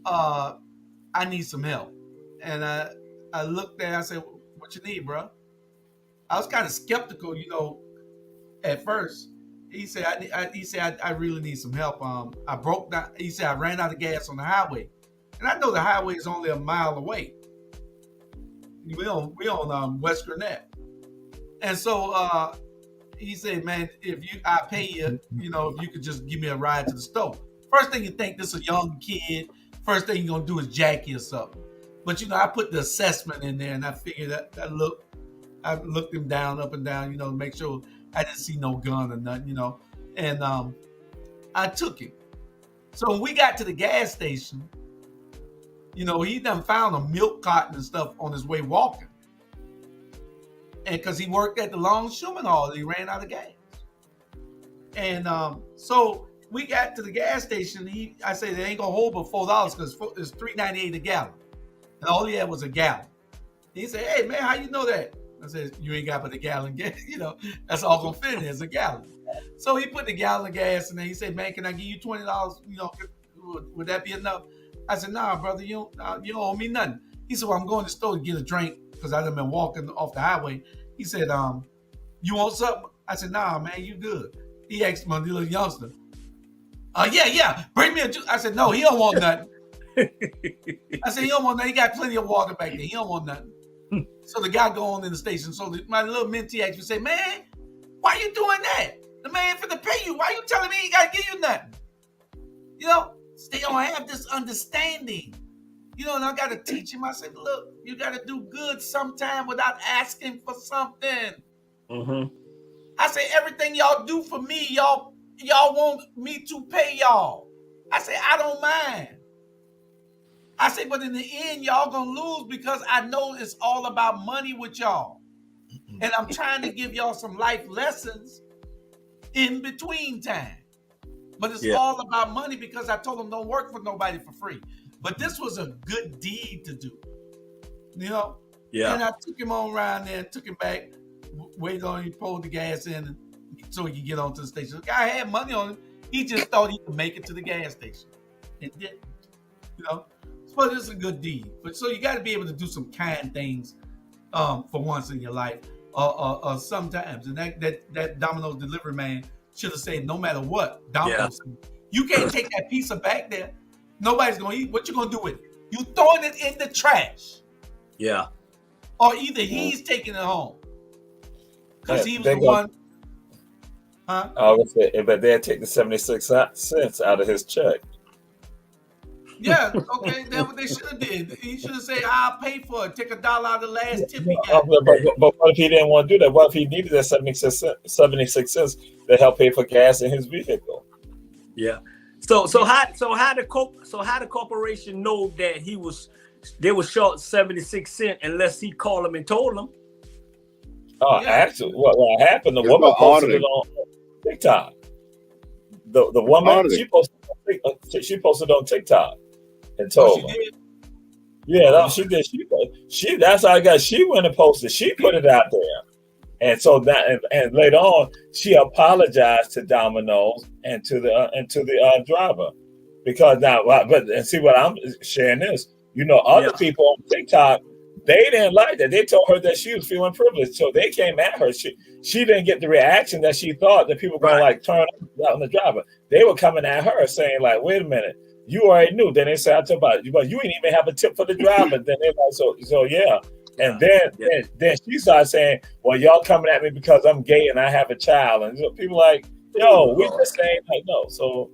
I need some help." And I looked at him, I said, "What you need, bro?" I was kind of skeptical, at first. He said, I really need some help. I broke down. He said, I ran out of gas on the highway. And I know the highway is only a mile away. We on West Gwinnett. And so he said, "Man, I pay you, if you could just give me a ride to the store." First thing you think, this is a young kid. First thing you're going to do is jack you or something. But, I put the assessment in there, and I figured I looked him down, up and down, to make sure I didn't see no gun or nothing, and I took him. So when we got to the gas station, he done found a milk carton and stuff on his way walking. And because he worked at the Longshoreman Hall, he ran out of gas. And so we got to the gas station. I said, "They ain't going to hold but $4 because it's $3.98 a gallon." And all he had was a gallon. He said, "Hey, man, how you know that?" I said, "You ain't got but a gallon gas. That's all going to fit in is a gallon." So he put the gallon of gas in there. He said, "Man, can I give you $20? Would that be enough?" I said, "Nah, brother, you don't owe me nothing." He said, "Well, I'm going to the store to get a drink because I've been walking off the highway." He said, "You want something?" I said, "Nah, man, you good." He asked my little youngster, yeah, bring me a juice." I said, "No, he don't want nothing." I said, "He don't want nothing. He got plenty of water back there. He don't want nothing." So the guy go on in the station. So my little mentee asked me, say, "Man, why you doing that? The man finna pay you. Why you telling me he got to give you nothing?" They don't have this understanding. And I got to teach him. I said, "Look, you got to do good sometime without asking for something." Mm-hmm. I say, "Everything y'all do for me, y'all want me to pay y'all." I say, "I don't mind." I say, "But in the end, y'all gonna lose because I know it's all about money with y'all. And I'm trying to give y'all some life lessons in between time. But it's all about money because I told them don't work for nobody for free." But this was a good deed to do. Yeah. And I took him on around there, took him back, waited on him, pulled the gas in so he could get onto the station. The guy had money on him. He just thought he could make it to the gas station. It didn't. But it's a good deed. But so you got to be able to do some kind things for once in your life, or sometimes. And that Domino's delivery man should have said, no matter what, Domino's, you can't take that pizza back there. Nobody's gonna eat. What you gonna do with it? You throwing it in the trash. Yeah. Or either he's taking it home because he was the one. Huh? I would say, but they'd take the 76 cents out of his check. Yeah, okay, that's what they should have did. He should have said, "I'll pay for it. Take $1 out of the last tip he got." But what if he didn't want to do that? What if he needed that 76 cents to help pay for gas in his vehicle? Yeah. So how the corporation know that they were short 76 cents unless he called them and told them? Actually, what happened? The woman posted it on TikTok. The woman she posted on TikTok and told them. Yeah, she did. She that's how I got. She went and posted. She put it out there, and so that and later on, she apologized to Domino's and to the driver because now. But and see what I'm sharing this. Other people on TikTok They didn't like that. They told her that she was feeling privileged, so they came at her. She didn't get the reaction that she thought that people were gonna like turn out on the driver. They were coming at her saying like, "Wait a minute, you already knew." Then they said, "I talk about you, but you didn't even have a tip for the driver." Then they're like, "So yeah." And then she started saying, "Well, y'all coming at me because I'm gay and I have a child." And people like, "Yo, we just saying like no." So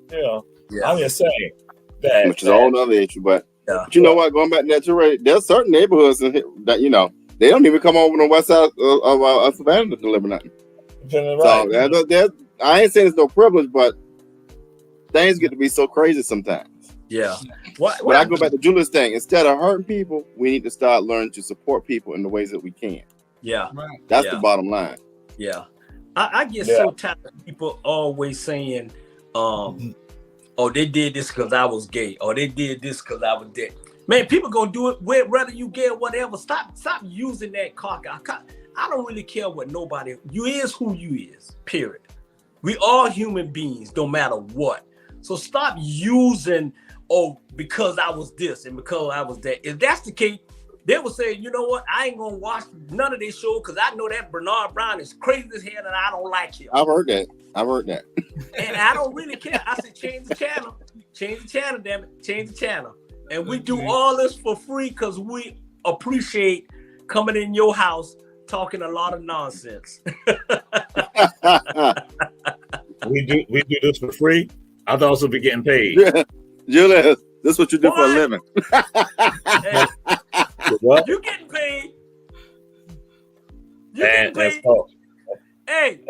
I'm just saying that, which is a whole other issue, but. But you know what? Going back to that, you're there's certain neighborhoods in here that they don't even come over on the west side of Savannah to deliver nothing. Right. So I ain't saying it's no privilege, but things get to be so crazy sometimes. Yeah. But I go back to Julia's thing. Instead of hurting people, we need to start learning to support people in the ways that we can. Yeah. That's the bottom line. Yeah. I get so tired of people always saying, oh, they did this because I was gay, or they did this because I was dead. Man, people gonna do it whether you gay or whatever. Stop using that cock. I don't really care what nobody. You is who you is. Period. We all human beings, no matter what. So stop using because I was this and because I was that. If that's the case, they will say, you know what? I ain't gonna watch none of this show because I know that Bernard Brown is crazy as hell and I don't like him. I've heard that. And I don't really care. I said, change the channel. Change the channel, damn it. Change the channel. And we do all this for free because we appreciate coming in your house talking a lot of nonsense. we do this for free. I thought also be getting paid. Julius, this is what you do for a living. Hey, you getting paid. You getting paid. Hey,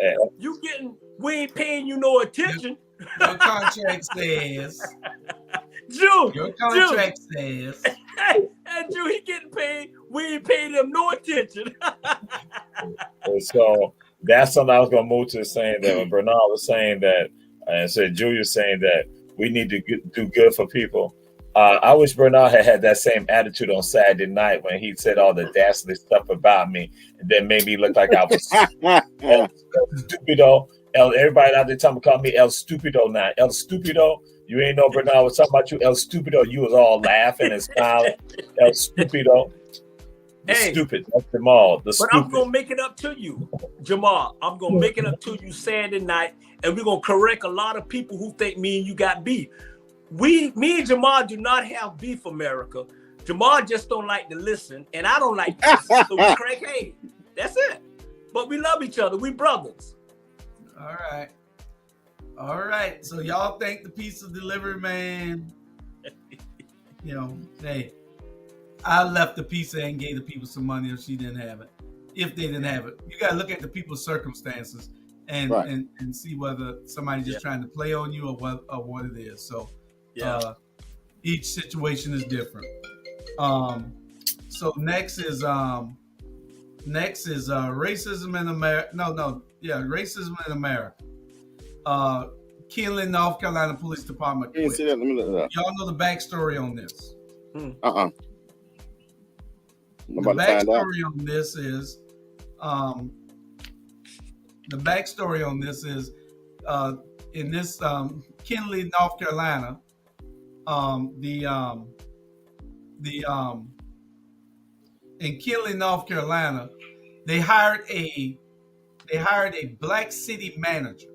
we ain't paying you no attention. Your contract says. Your contract says. Hey, Drew, he getting paid. We ain't paying him no attention. So that's something I was going to move to, saying that when Bernard was saying that, and said Julius saying that we need to do good for people. I wish Bernard had that same attitude on Saturday night when he said all the dastardly stuff about me and then made me look like I was El Stupido. Everybody out there call me El Stupido now. El Stupido. You ain't know Bernard was talking about you, El Stupido. You was all laughing and smiling. El Stupido. Stupid. That's Jamal. But I'm going to make it up to you, Jamal. I'm going to make it up to you Saturday night, and we're going to correct a lot of people who think me and you got beef. Me and Jamal do not have beef, America. Jamal just don't like to listen, and I don't like to listen, so we crack heads. That's it. But we love each other. We brothers. All right. So y'all think the pizza delivery man, hey, I left the pizza and gave the people some money if she didn't have it. If they didn't have it. You got to look at the people's circumstances and see whether somebody's just trying to play on you or what it is. So each situation is different. So next is racism in America. Racism in America. Killing North Carolina Police Department. You didn't see that? Let me look it up. Y'all know the backstory on this. The backstory on this is in this Kinley, North Carolina. In Kinley, North Carolina, they hired a black city manager,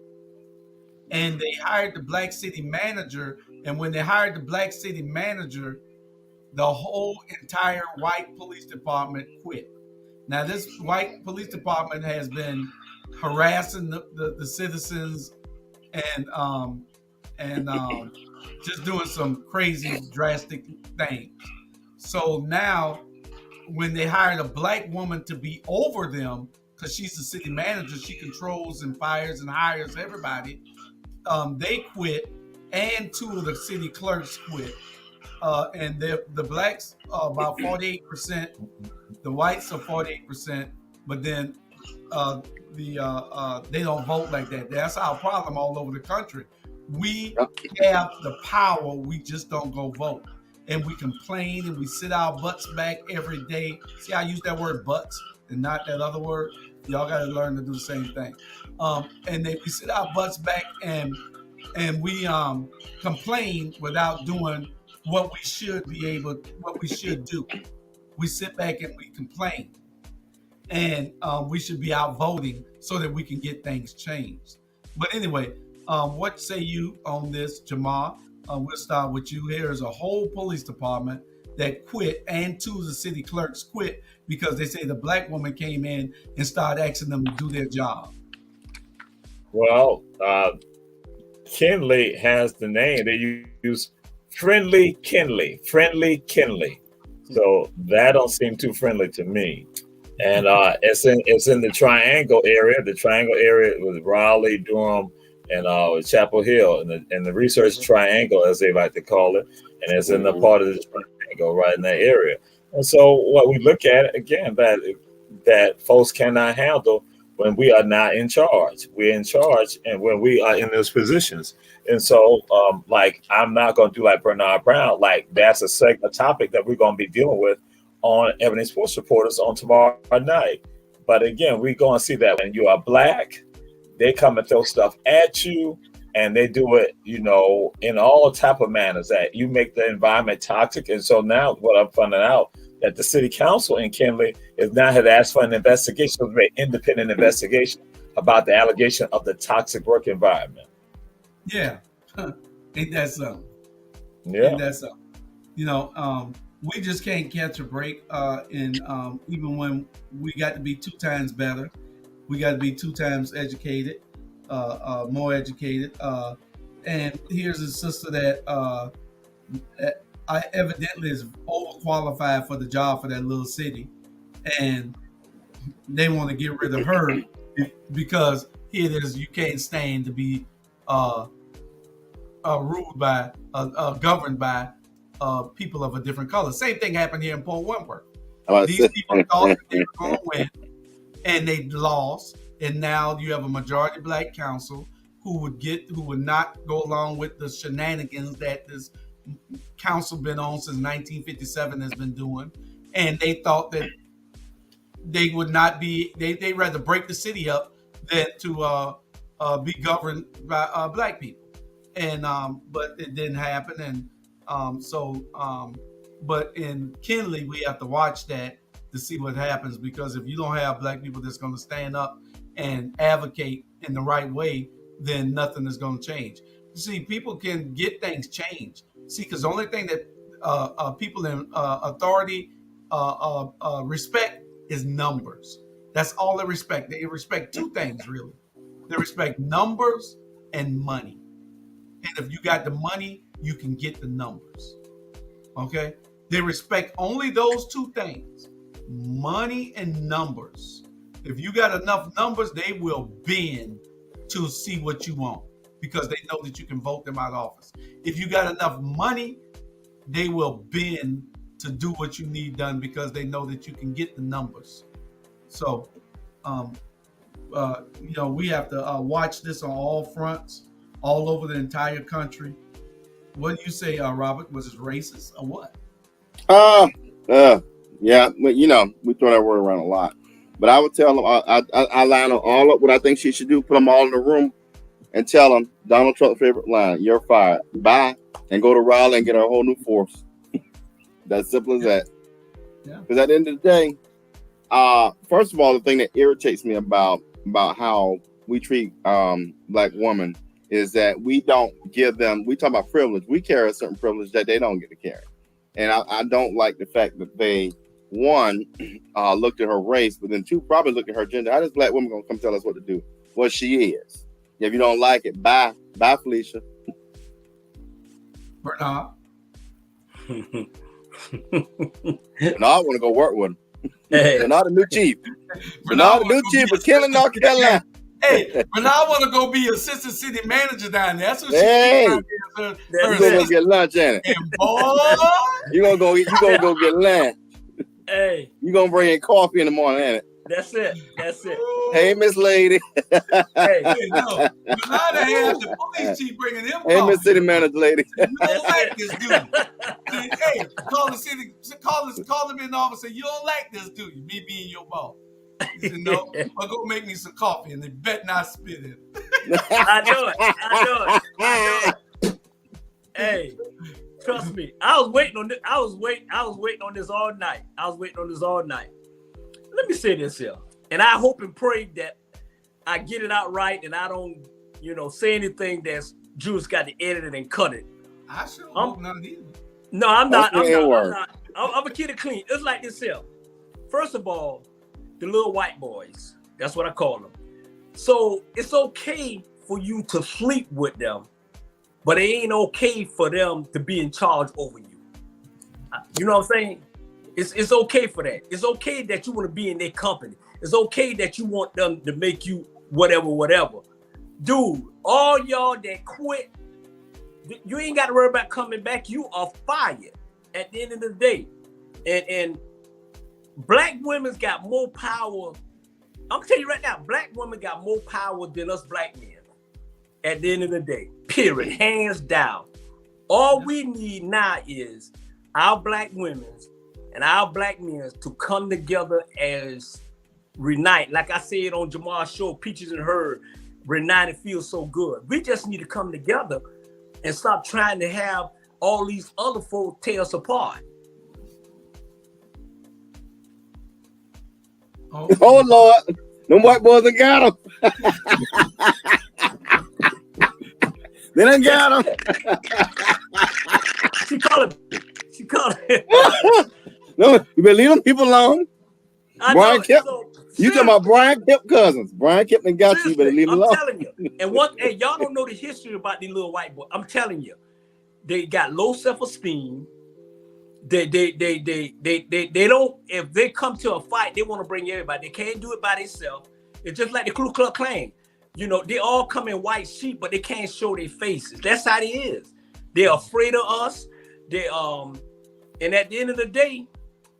and they hired the black city manager. And when they hired the black city manager, the whole entire white police department quit. Now, this white police department has been harassing the citizens and just doing some crazy, drastic things. So now, when they hired a black woman to be over them, because she's the city manager, she controls and fires and hires everybody. They quit, and two of the city clerks quit. And the blacks are about 48%, the whites are 48%, but then they don't vote like that. That's our problem all over the country. We have the power, we just don't go vote. And we complain and we sit our butts back every day. See, I use that word butts and not that other word. Y'all got to learn to do the same thing. And we sit our butts back and we complain without doing what we should do. we sit back and we complain. And we should be out voting so that we can get things changed. But anyway, what say you on this, Jamal? We'll start with you. Here's a whole police department that quit, and two of the city clerks quit because they say the black woman came in and started asking them to do their job. Well, Kinley has the name. They use Friendly Kinley. So that don't seem too friendly to me. And it's in the Triangle area. The Triangle area was Raleigh, Durham, and Chapel Hill, and the Research Triangle, as they like to call it. And it's in the part of the Triangle right in that area. And so what we look at again, that folks cannot handle when we are not in charge. We're in charge, and when we are in those positions. And so, like, I'm not going to do like Bernard Brown. Like, that's a topic that we're going to be dealing with on Ebony Sports Reporters on tomorrow night. But again, we're going to see that when you are black, they come and throw stuff at you, and they do it, you know, in all type of manners that you make the environment toxic. And so now what I'm finding out, that the city council in Kinley is now had asked for an investigation, an independent investigation about the allegation of the toxic work environment. Yeah. Ain't that something? Yeah. Ain't that something? You know, we just can't catch a break. And even when we got to be 2 times better, we got to be 2 times educated, more educated. And here's a sister that I evidently is overqualified for the job for that little city, and they want to get rid of her because here it is, you can't stand to be ruled by, governed by people of a different color. Same thing happened here in Port Wentworth. These people thought that they were going to win, and they lost, and now you have a majority black council who would not go along with the shenanigans that this council been on since 1957 has been doing, and they thought that they would not be. They rather break the city up than to be governed by black people, and but it didn't happen, and but in Kinley we have to watch that to see what happens, because if you don't have black people that's going to stand up and advocate in the right way, then nothing is going to change. See, people can get things changed. See, because the only thing that people in authority respect is numbers. That's all they respect. They respect 2 things, really. They respect numbers and money. And if you got the money, you can get the numbers. Okay? They respect only those 2 things, money and numbers. If you got enough numbers, they will bend to see what you want, because they know that you can vote them out of office. If you got enough money, they will bend to do what you need done, because they know that you can get the numbers. So, you know, we have to watch this on all fronts, all over the entire country. What do you say, Robert? Was it racist or what? Yeah, but you know, we throw that word around a lot. But I would tell them, I line them all up what I think she should do, put them all in the room, and tell them Donald Trump's favorite line: "You're fired. Bye," and go to Raleigh and get a whole new force. That's simple as that. Yeah. Because at the end of the day, first of all, the thing that irritates me about how we treat black women is that we don't give them. We talk about privilege. We carry a certain privilege that they don't get to carry, and I don't like the fact that they, one, looked at her race, but then 2, probably looked at her gender. How does black woman gonna come tell us what to do? What she is. If you don't like it, bye, Felicia. Bernard. Bernard want to go work with him. Hey. Bernard, the new chief. Bernard, the new chief of Killing, North Carolina. Hey, Bernard want to go be assistant city manager down there. That's what hey. She's You gonna go get lunch, Annie? And boy, you gonna go get lunch. Hey, you gonna bring in coffee in the morning, Annie? That's it. Hey, Miss Lady. Hey, no. Bernard had the police chief bringing him coffee. Hey, Miss City Manager Lady. You don't like this dude. Hey, call him in the office and say, you don't like this dude. Me being your boss. He said, no, I'll go make me some coffee, and they bet not spit it. I know it. Hey, Trust me. I was waiting on this. I was waiting on this all night. Let me say this here. And I hope and pray that I get it out right and I don't, say anything that's Jules got to edit it and cut it. I sure hope not either. No, I'm not. I'm N-word. gonna keep it clean. It's like this here. First of all, the little white boys. That's what I call them. So it's okay for you to sleep with them, but it ain't okay for them to be in charge over you. You know what I'm saying? It's okay for that. It's okay that you want to be in their company. It's okay that you want them to make you whatever. Dude, all y'all that quit, you ain't got to worry about coming back. You are fired at the end of the day. And black women's got more power. I'm gonna tell you right now, black women got more power than us black men at the end of the day. Period. Hands down. All we need now is our black women and our black men to come together as Renite. Like I said on Jamal's show, Peaches and Her, Renite, it feels so good. We just need to come together and stop trying to have all these other folk tear us apart. Oh Lord, them white boys done got him. They done got him. She called it. No, you better leave them people alone. Brian Kemp, you talking about Brian Kemp cousins? Brian Kemp done got you. You better leave them alone. I'm telling you. And hey, y'all don't know the history about these little white boys. I'm telling you, they got low self-esteem. They don't. If they come to a fight, they want to bring everybody. They can't do it by themselves. It's just like the Ku Klux Klan. They all come in white sheep, but they can't show their faces. That's how it is. They're afraid of us. And at the end of the day,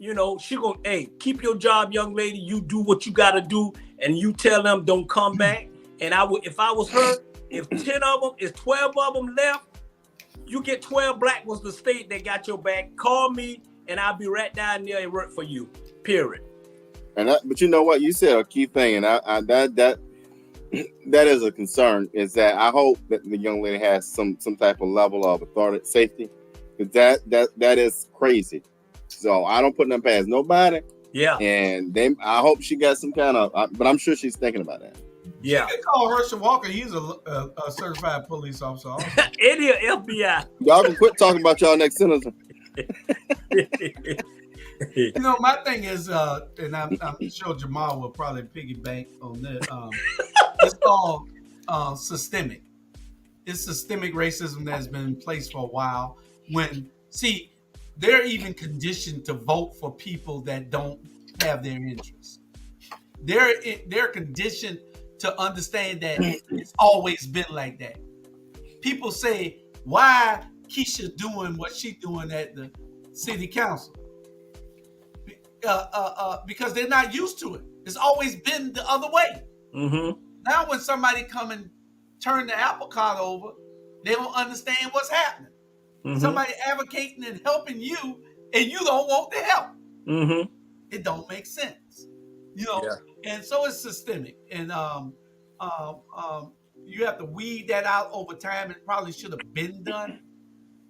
she gonna, hey, keep your job, young lady. You do what you gotta do, and you tell them don't come back. And I would, if I was her, if 10 of them, if 12 of them left, you get 12 black ones to state that got your back. Call me, and I'll be right down there and work for you. Period. But you know what? You said a key thing, and that is a concern. Is that I hope that the young lady has some type of level of authority, safety, because that is crazy. So I don't put them past nobody. Yeah. And I hope she got some kind of, but I'm sure she's thinking about that. Yeah. You can call Herschel Walker. He's a certified police officer. Any FBI. Y'all can quit talking about y'all next sentence. My thing is, and I'm sure Jamal will probably piggyback on this. It's called systemic. It's systemic racism that's been in place for a while. They're even conditioned to vote for people that don't have their interests. They're conditioned to understand that it's always been like that. People say, why Keisha doing what she doing at the city council? Because they're not used to it. It's always been the other way. Mm-hmm. Now when somebody come and turn the apple cart over, they don't understand what's happening. Mm-hmm. Somebody advocating and helping you, and you don't want the help. Mm-hmm. It don't make sense, Yeah. And so it's systemic, and you have to weed that out over time. It probably should have been done,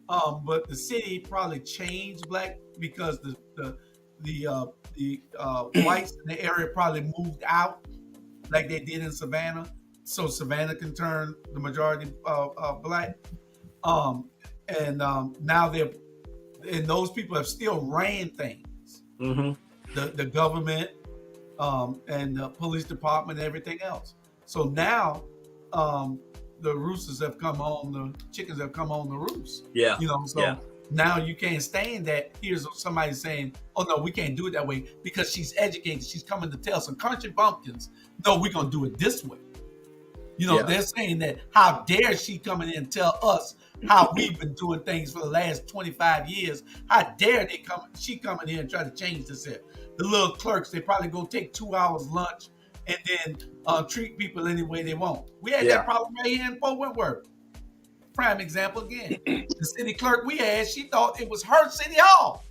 but the city probably changed black because the whites in the area probably moved out like they did in Savannah, so Savannah can turn the majority black. Now those people have still ran things, mm-hmm. the government, and the police department and everything else. So now the roosters have come home, the chickens have come home the roost. Yeah. Now you can't stand that. Here's somebody saying, oh no, we can't do it that way because she's educated. She's coming to tell some country bumpkins, no, we're going to do it this way. They're saying that, how dare she come in and tell us how we've been doing things for the last 25 years. How dare she come in here and try to change this here. The little clerks, they probably go take 2 hours lunch and then treat people any way they want. We had that problem right here in Fort Wentworth. Prime example again. The city clerk we had, she thought it was her city hall.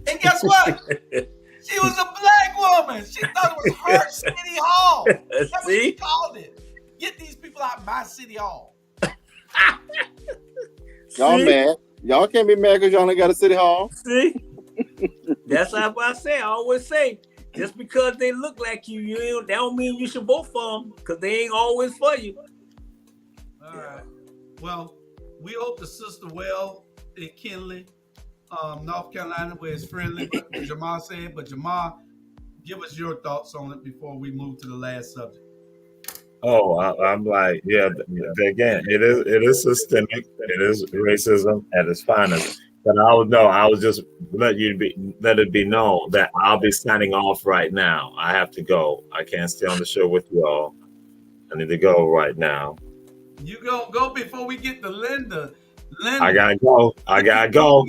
And guess what? She was a black woman. She thought it was her city hall. That's what she called it. Get these people out of my city hall. Y'all mad. Y'all can't be mad because y'all ain't got a city hall. See, that's how I say. I always say, just because they look like you, that don't mean you should vote for them because they ain't always for you. All right. Well, we hope the sister well in Kinley, North Carolina, where it's friendly, but Jamar said. But Jamar, give us your thoughts on it before we move to the last subject. Oh, I'm like, yeah. Again, it is systemic. It is racism at its finest. But I was just let it be known that I'll be signing off right now. I have to go. I can't stay on the show with y'all. I need to go right now. You go before we get to Linda. I gotta go. I gotta go.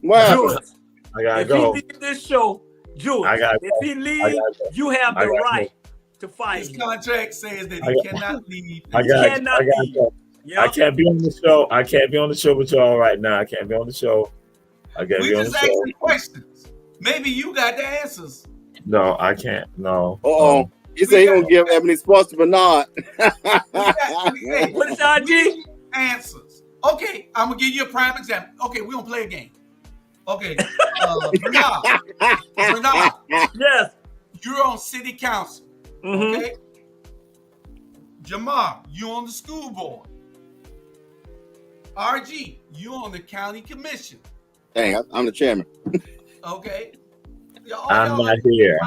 What? Jules, I gotta if go. he leaves this show, Jules, if he leaves, you have the right to fight His him. contract says that he cannot leave. I gotta go. Yep. I can't be on the show. I can't be on the show with y'all right now. I can't be on the show. I can't We be on just the show. asking questions. Maybe you got the answers. No, I can't. No. Uh-oh. He said he gonna give Ebony Sports to Bernard. Hey, What is IG? answers. Okay, I'm gonna give you a prime example. Okay, we're gonna play a game. Okay, Bernard, Yes. you're on city council. Mm-hmm. Okay, Jamar, you on the school board. RG, you on the county commission. Dang, I'm the chairman. Okay, I'm not here.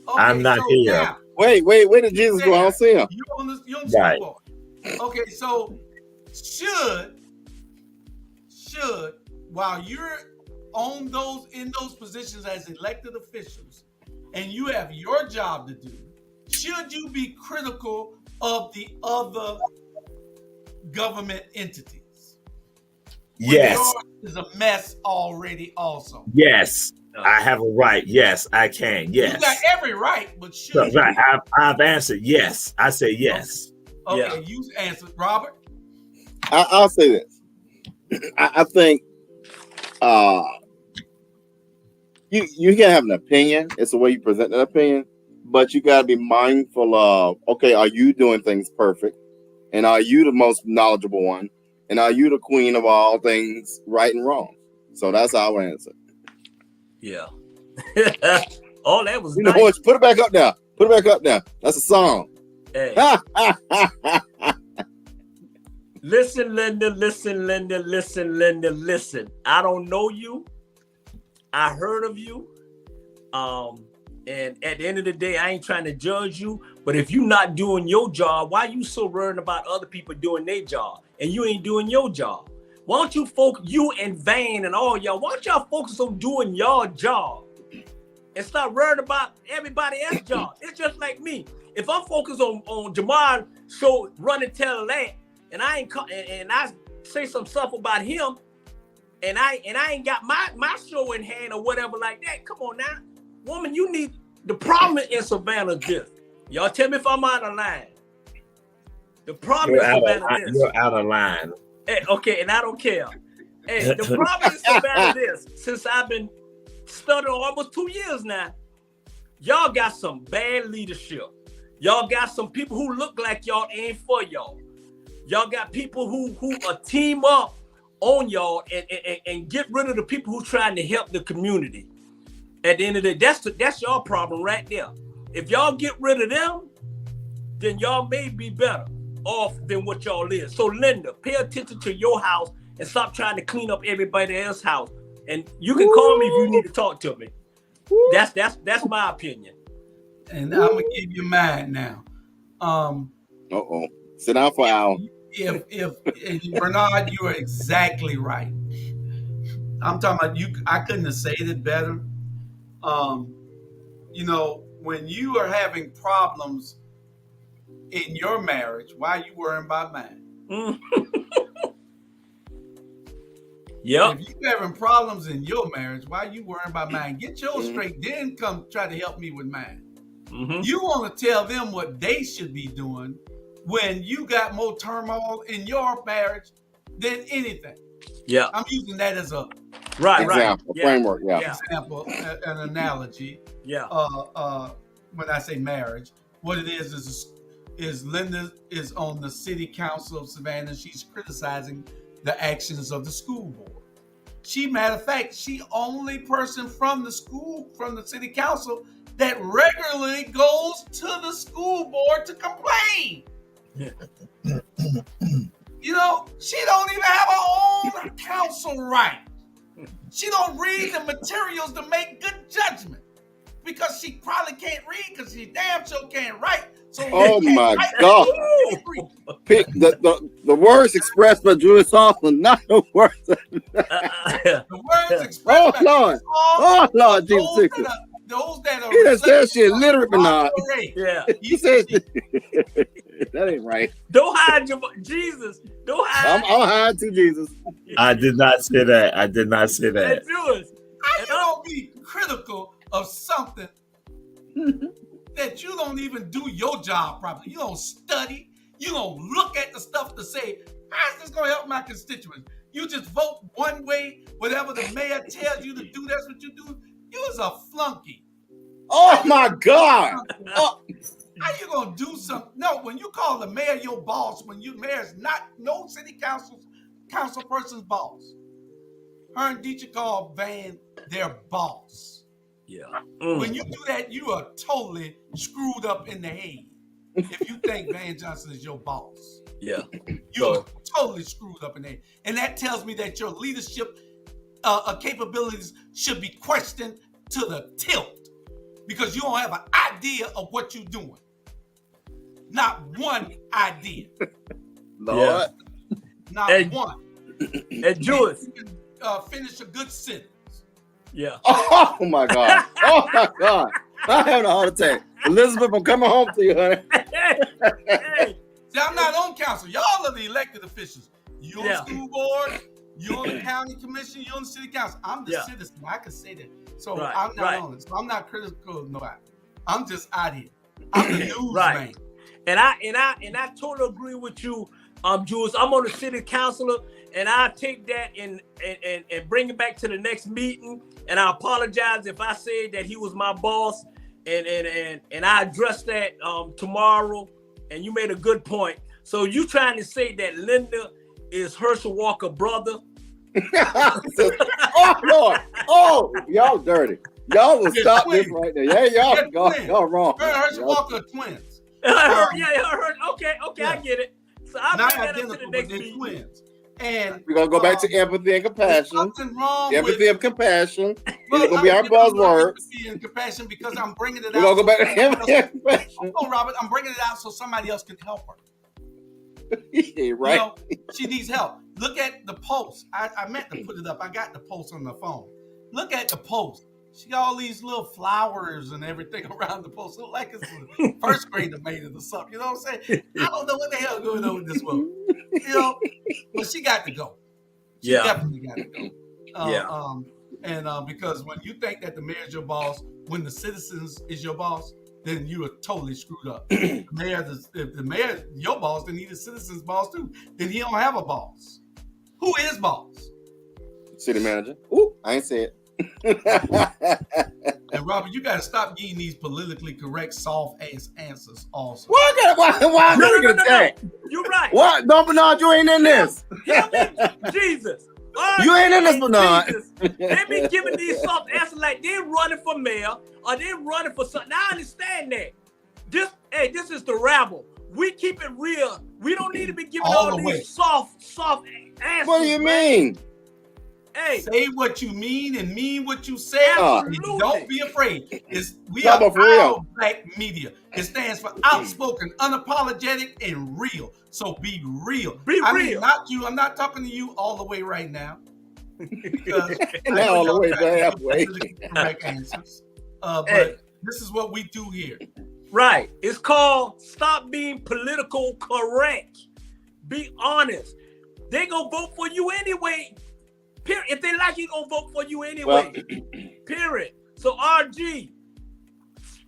Okay, I'm not so here. now, Wait, where did Jesus go? I don't see him. you're on the school Right. board. Okay, so should while you're in those positions as elected officials and you have your job to do, should you be critical of the other government entities? When Yes. yours is a mess already also. Yes. I have a right. Yes, I can. Yes. You got every right, but should So, you? right. I've answered yes. I say yes. Okay, Yeah. you answered. Robert? I'll say this. I think you can have an opinion. It's the way you present that opinion, but you got to be mindful of, okay, are you doing things perfect? And are you the most knowledgeable one? And are you the queen of all things right and wrong? So that's how I would answer. Yeah. All that was You know nice. what? Put it back up now. Put it back up now. That's a song. Hey. Listen, Linda, listen. I don't know you. I heard of you. And at the end of the day, I ain't trying to judge you. But if you're not doing your job, why you so worried about other people doing their job and you ain't doing your job? Why don't you focus, you and Vane and all y'all, why don't y'all focus on doing your job and stop worrying about everybody else's job? It's just like me. If I'm focused on Jamar show running tell that, and I say some stuff about him, and I ain't got my show in hand or whatever like that. Come on now, woman, you need the problem in Savannah this. Y'all tell me if I'm out of line. The problem in Savannah this. You're out of line. Hey, okay, and I don't care. Hey, the problem is Savannah this. Since I've been studying almost 2 years now, y'all got some bad leadership. Y'all got some people who look like y'all ain't for y'all. Y'all got people who team up on y'all and get rid of the people who trying to help the community. At the end of the day, that's y'all problem right there. If y'all get rid of them, then y'all may be better off than what y'all is. So Linda, pay attention to your house and stop trying to clean up everybody else's house. And you can call me if you need to talk to me. That's my opinion. And I'm gonna give you mine now. Uh-oh. Sit down for an hour. If Bernard, you are exactly right. I'm talking about you. I couldn't have said it better. When you are having problems in your marriage, why are you worrying about mine? Yep. If you're having problems in your marriage, why are you worrying about mine? Get yours straight, then come try to help me with mine. Mm-hmm. You want to tell them what they should be doing when you got more turmoil in your marriage than anything. Yeah. I'm using that as a example, Yeah. framework. Yeah. example, an analogy. Yeah. When I say marriage, what it is is Linda is on the city council of Savannah. She's criticizing the actions of the school board. Matter of fact, she only person from the city council that regularly goes to the school board to complain. You know, she don't even have her own counsel right. She don't read the materials to make good judgment because she probably can't read because she damn sure can't write. So Oh my God! Pick the words expressed by Julius Austin, not the words. The words expressed by Lord, oh Lord, Jesus! Those that are He done said she illiterate, Bernard. Yeah. He says that ain't right. Don't hide your Jesus. Don't hide. I'm hiding to Jesus. I did not say that. I did not say Hey, that. Jules. How you gonna be critical of something that you don't even do your job properly? You don't study. You don't look at the stuff to say, how is this gonna help my constituents? You just vote one way, whatever the mayor tells you to do, that's what you do. You was a flunky. Oh my God! Oh. How you gonna do something? No, when you call the mayor your boss, when you mayor's not no city council person's boss. Her and Dietrich call Van their boss. Yeah. When you do that, you are totally screwed up in the head. If you think Van Johnson is your boss. Yeah. You're totally screwed up in the head. And that tells me that your leadership capabilities should be questioned to the tilt. Because you don't have an idea of what you're doing. Not one idea. Lord. Not one. And Jules. You can finish a good sentence. Yeah. Oh my God. Oh my God. I'm having a heart attack. Elizabeth, I'm coming home to you, honey. Hey. See, I'm not on council. Y'all are the elected officials. You on the school board, you on the county commission, you on the city council. I'm the citizen. I can say that. So I'm not on it. So I'm not critical of nobody. I'm just out here. I'm the news man. And I totally agree with you, Jules. I'm on the city councilor, and I take that and bring it back to the next meeting. And I apologize if I said that he was my boss, and I address that tomorrow. And you made a good point. So you trying to say that Linda is Herschel Walker's brother? Oh Lord! Oh, y'all dirty. Y'all will stop this right there. Yeah, y'all wrong. Her and Herschel Walker are twins. Okay, I get it. So I'll not bring that up to the identical, but next they're meeting. twins. And we're gonna go back to empathy and compassion. Nothing wrong Empathy and compassion. Well, It's gonna be our buzzword. Empathy and compassion because I'm bringing it We're out. gonna go back to empathy and compassion. Hold on, Robert. I'm bringing it out so somebody else can help her. Yeah, right. You know, she needs help. Look at the post. I meant to put it up. I got the post on the phone. Look at the post. She got all these little flowers and everything around the post. Look like it's a first grader made it or something. You know what I'm saying? I don't know what the hell going on with this woman. You know, but she got to go. She definitely got to go. Because when you think that the mayor's your boss, when the citizens is your boss, then you are totally screwed up. If the mayor your boss, then he's the citizens' boss too. Then he don't have a boss. Who is boss? City manager. Ooh, I ain't said. And Robert, you got to stop getting these politically correct, soft ass answers. Also, Why I gotta get attacked? You're right. What? No, Bernard, you ain't in this. Jesus. You ain't in this, Bernard. They be giving these soft answers like they're running for mayor or they're running for something. I understand that. This is the Rabble. We keep it real. We don't need to be giving all these soft answers. What do you mean? Hey, say what you mean and mean what you say. Don't be afraid. We are our black media. It stands for outspoken, unapologetic, and real. So be real. I mean, not you. I'm not talking to you all the way right now. Because not all the way, halfway. Correct answers. But this is what we do here. Right. It's called stop being political correct. Be honest. They gonna vote for you anyway. Period. If they like you, gonna vote for you anyway. Period. So RG,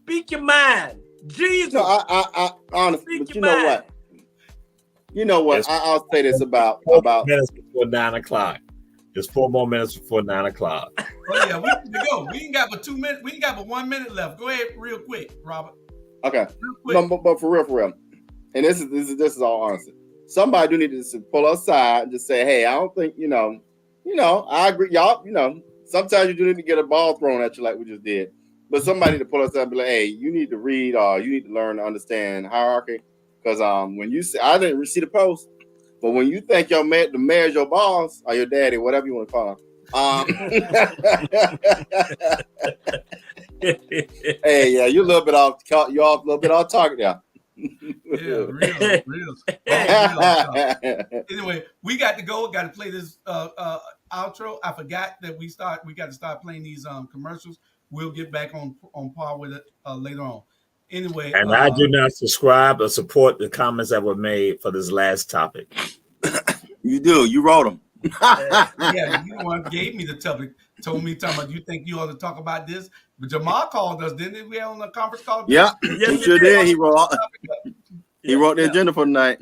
speak your mind. Jesus. No, I honestly, but you know what? You know what? I'll say this about minutes before 9 o'clock. Just 4 more minutes before 9 o'clock. Oh yeah, we need to go. We ain't got but 2 minutes. We ain't got but 1 minute left. Go ahead, real quick, Robert. Okay. No, but for real. and this is all honesty. Somebody do need to pull us aside and just say, hey, I don't think, I agree, y'all, sometimes you do need to get a ball thrown at you like we just did. But somebody to pull us aside and be like, hey, you need to read or you need to learn to understand hierarchy. Because when you say, I didn't see the post, but when you think the mayor's your boss or your daddy, whatever you want to call him, hey, yeah, you're a little bit off. You're off a little bit off target now. Yeah, real. Anyway, we got to go. Got to play this outro. I forgot that we got to start playing these commercials. We'll get back on par with it later on. Anyway, and I do not subscribe or support the comments that were made for this last topic. You do. You wrote them. Yeah, you the one gave me the topic. Told me, talking about, you think you ought to talk about this? But Jamal called us, didn't he? We had on the conference call. Yeah, Yes, he sure did. He wrote the agenda for tonight.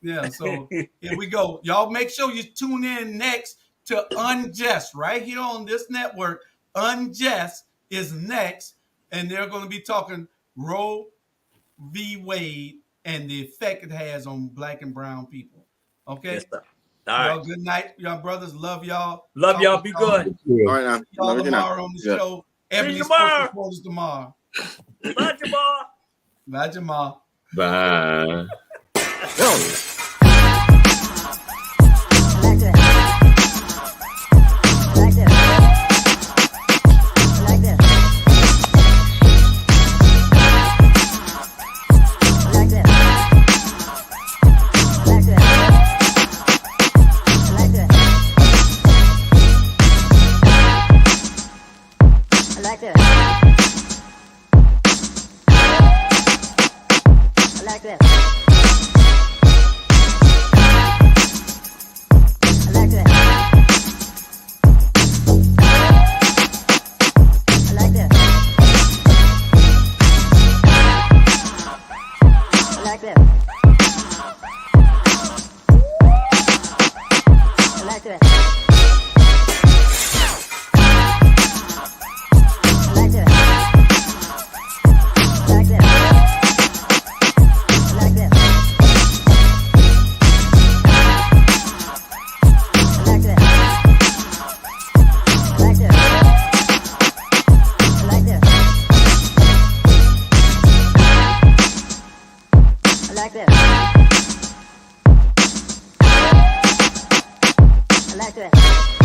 Yeah, so here we go. Y'all make sure you tune in next to Unjust right here on this network. Unjust is next, and they're going to be talking Roe v. Wade and the effect it has on Black and brown people. Okay? Yes, sir. All All right. right. Good night, y'all brothers. Love y'all. Love y'all. Be good. All right, now. Y'all tomorrow on the show. Ebony tomorrow. Sports tomorrow. Bye, Jamal. Bye, Jamal. Bye. I like that.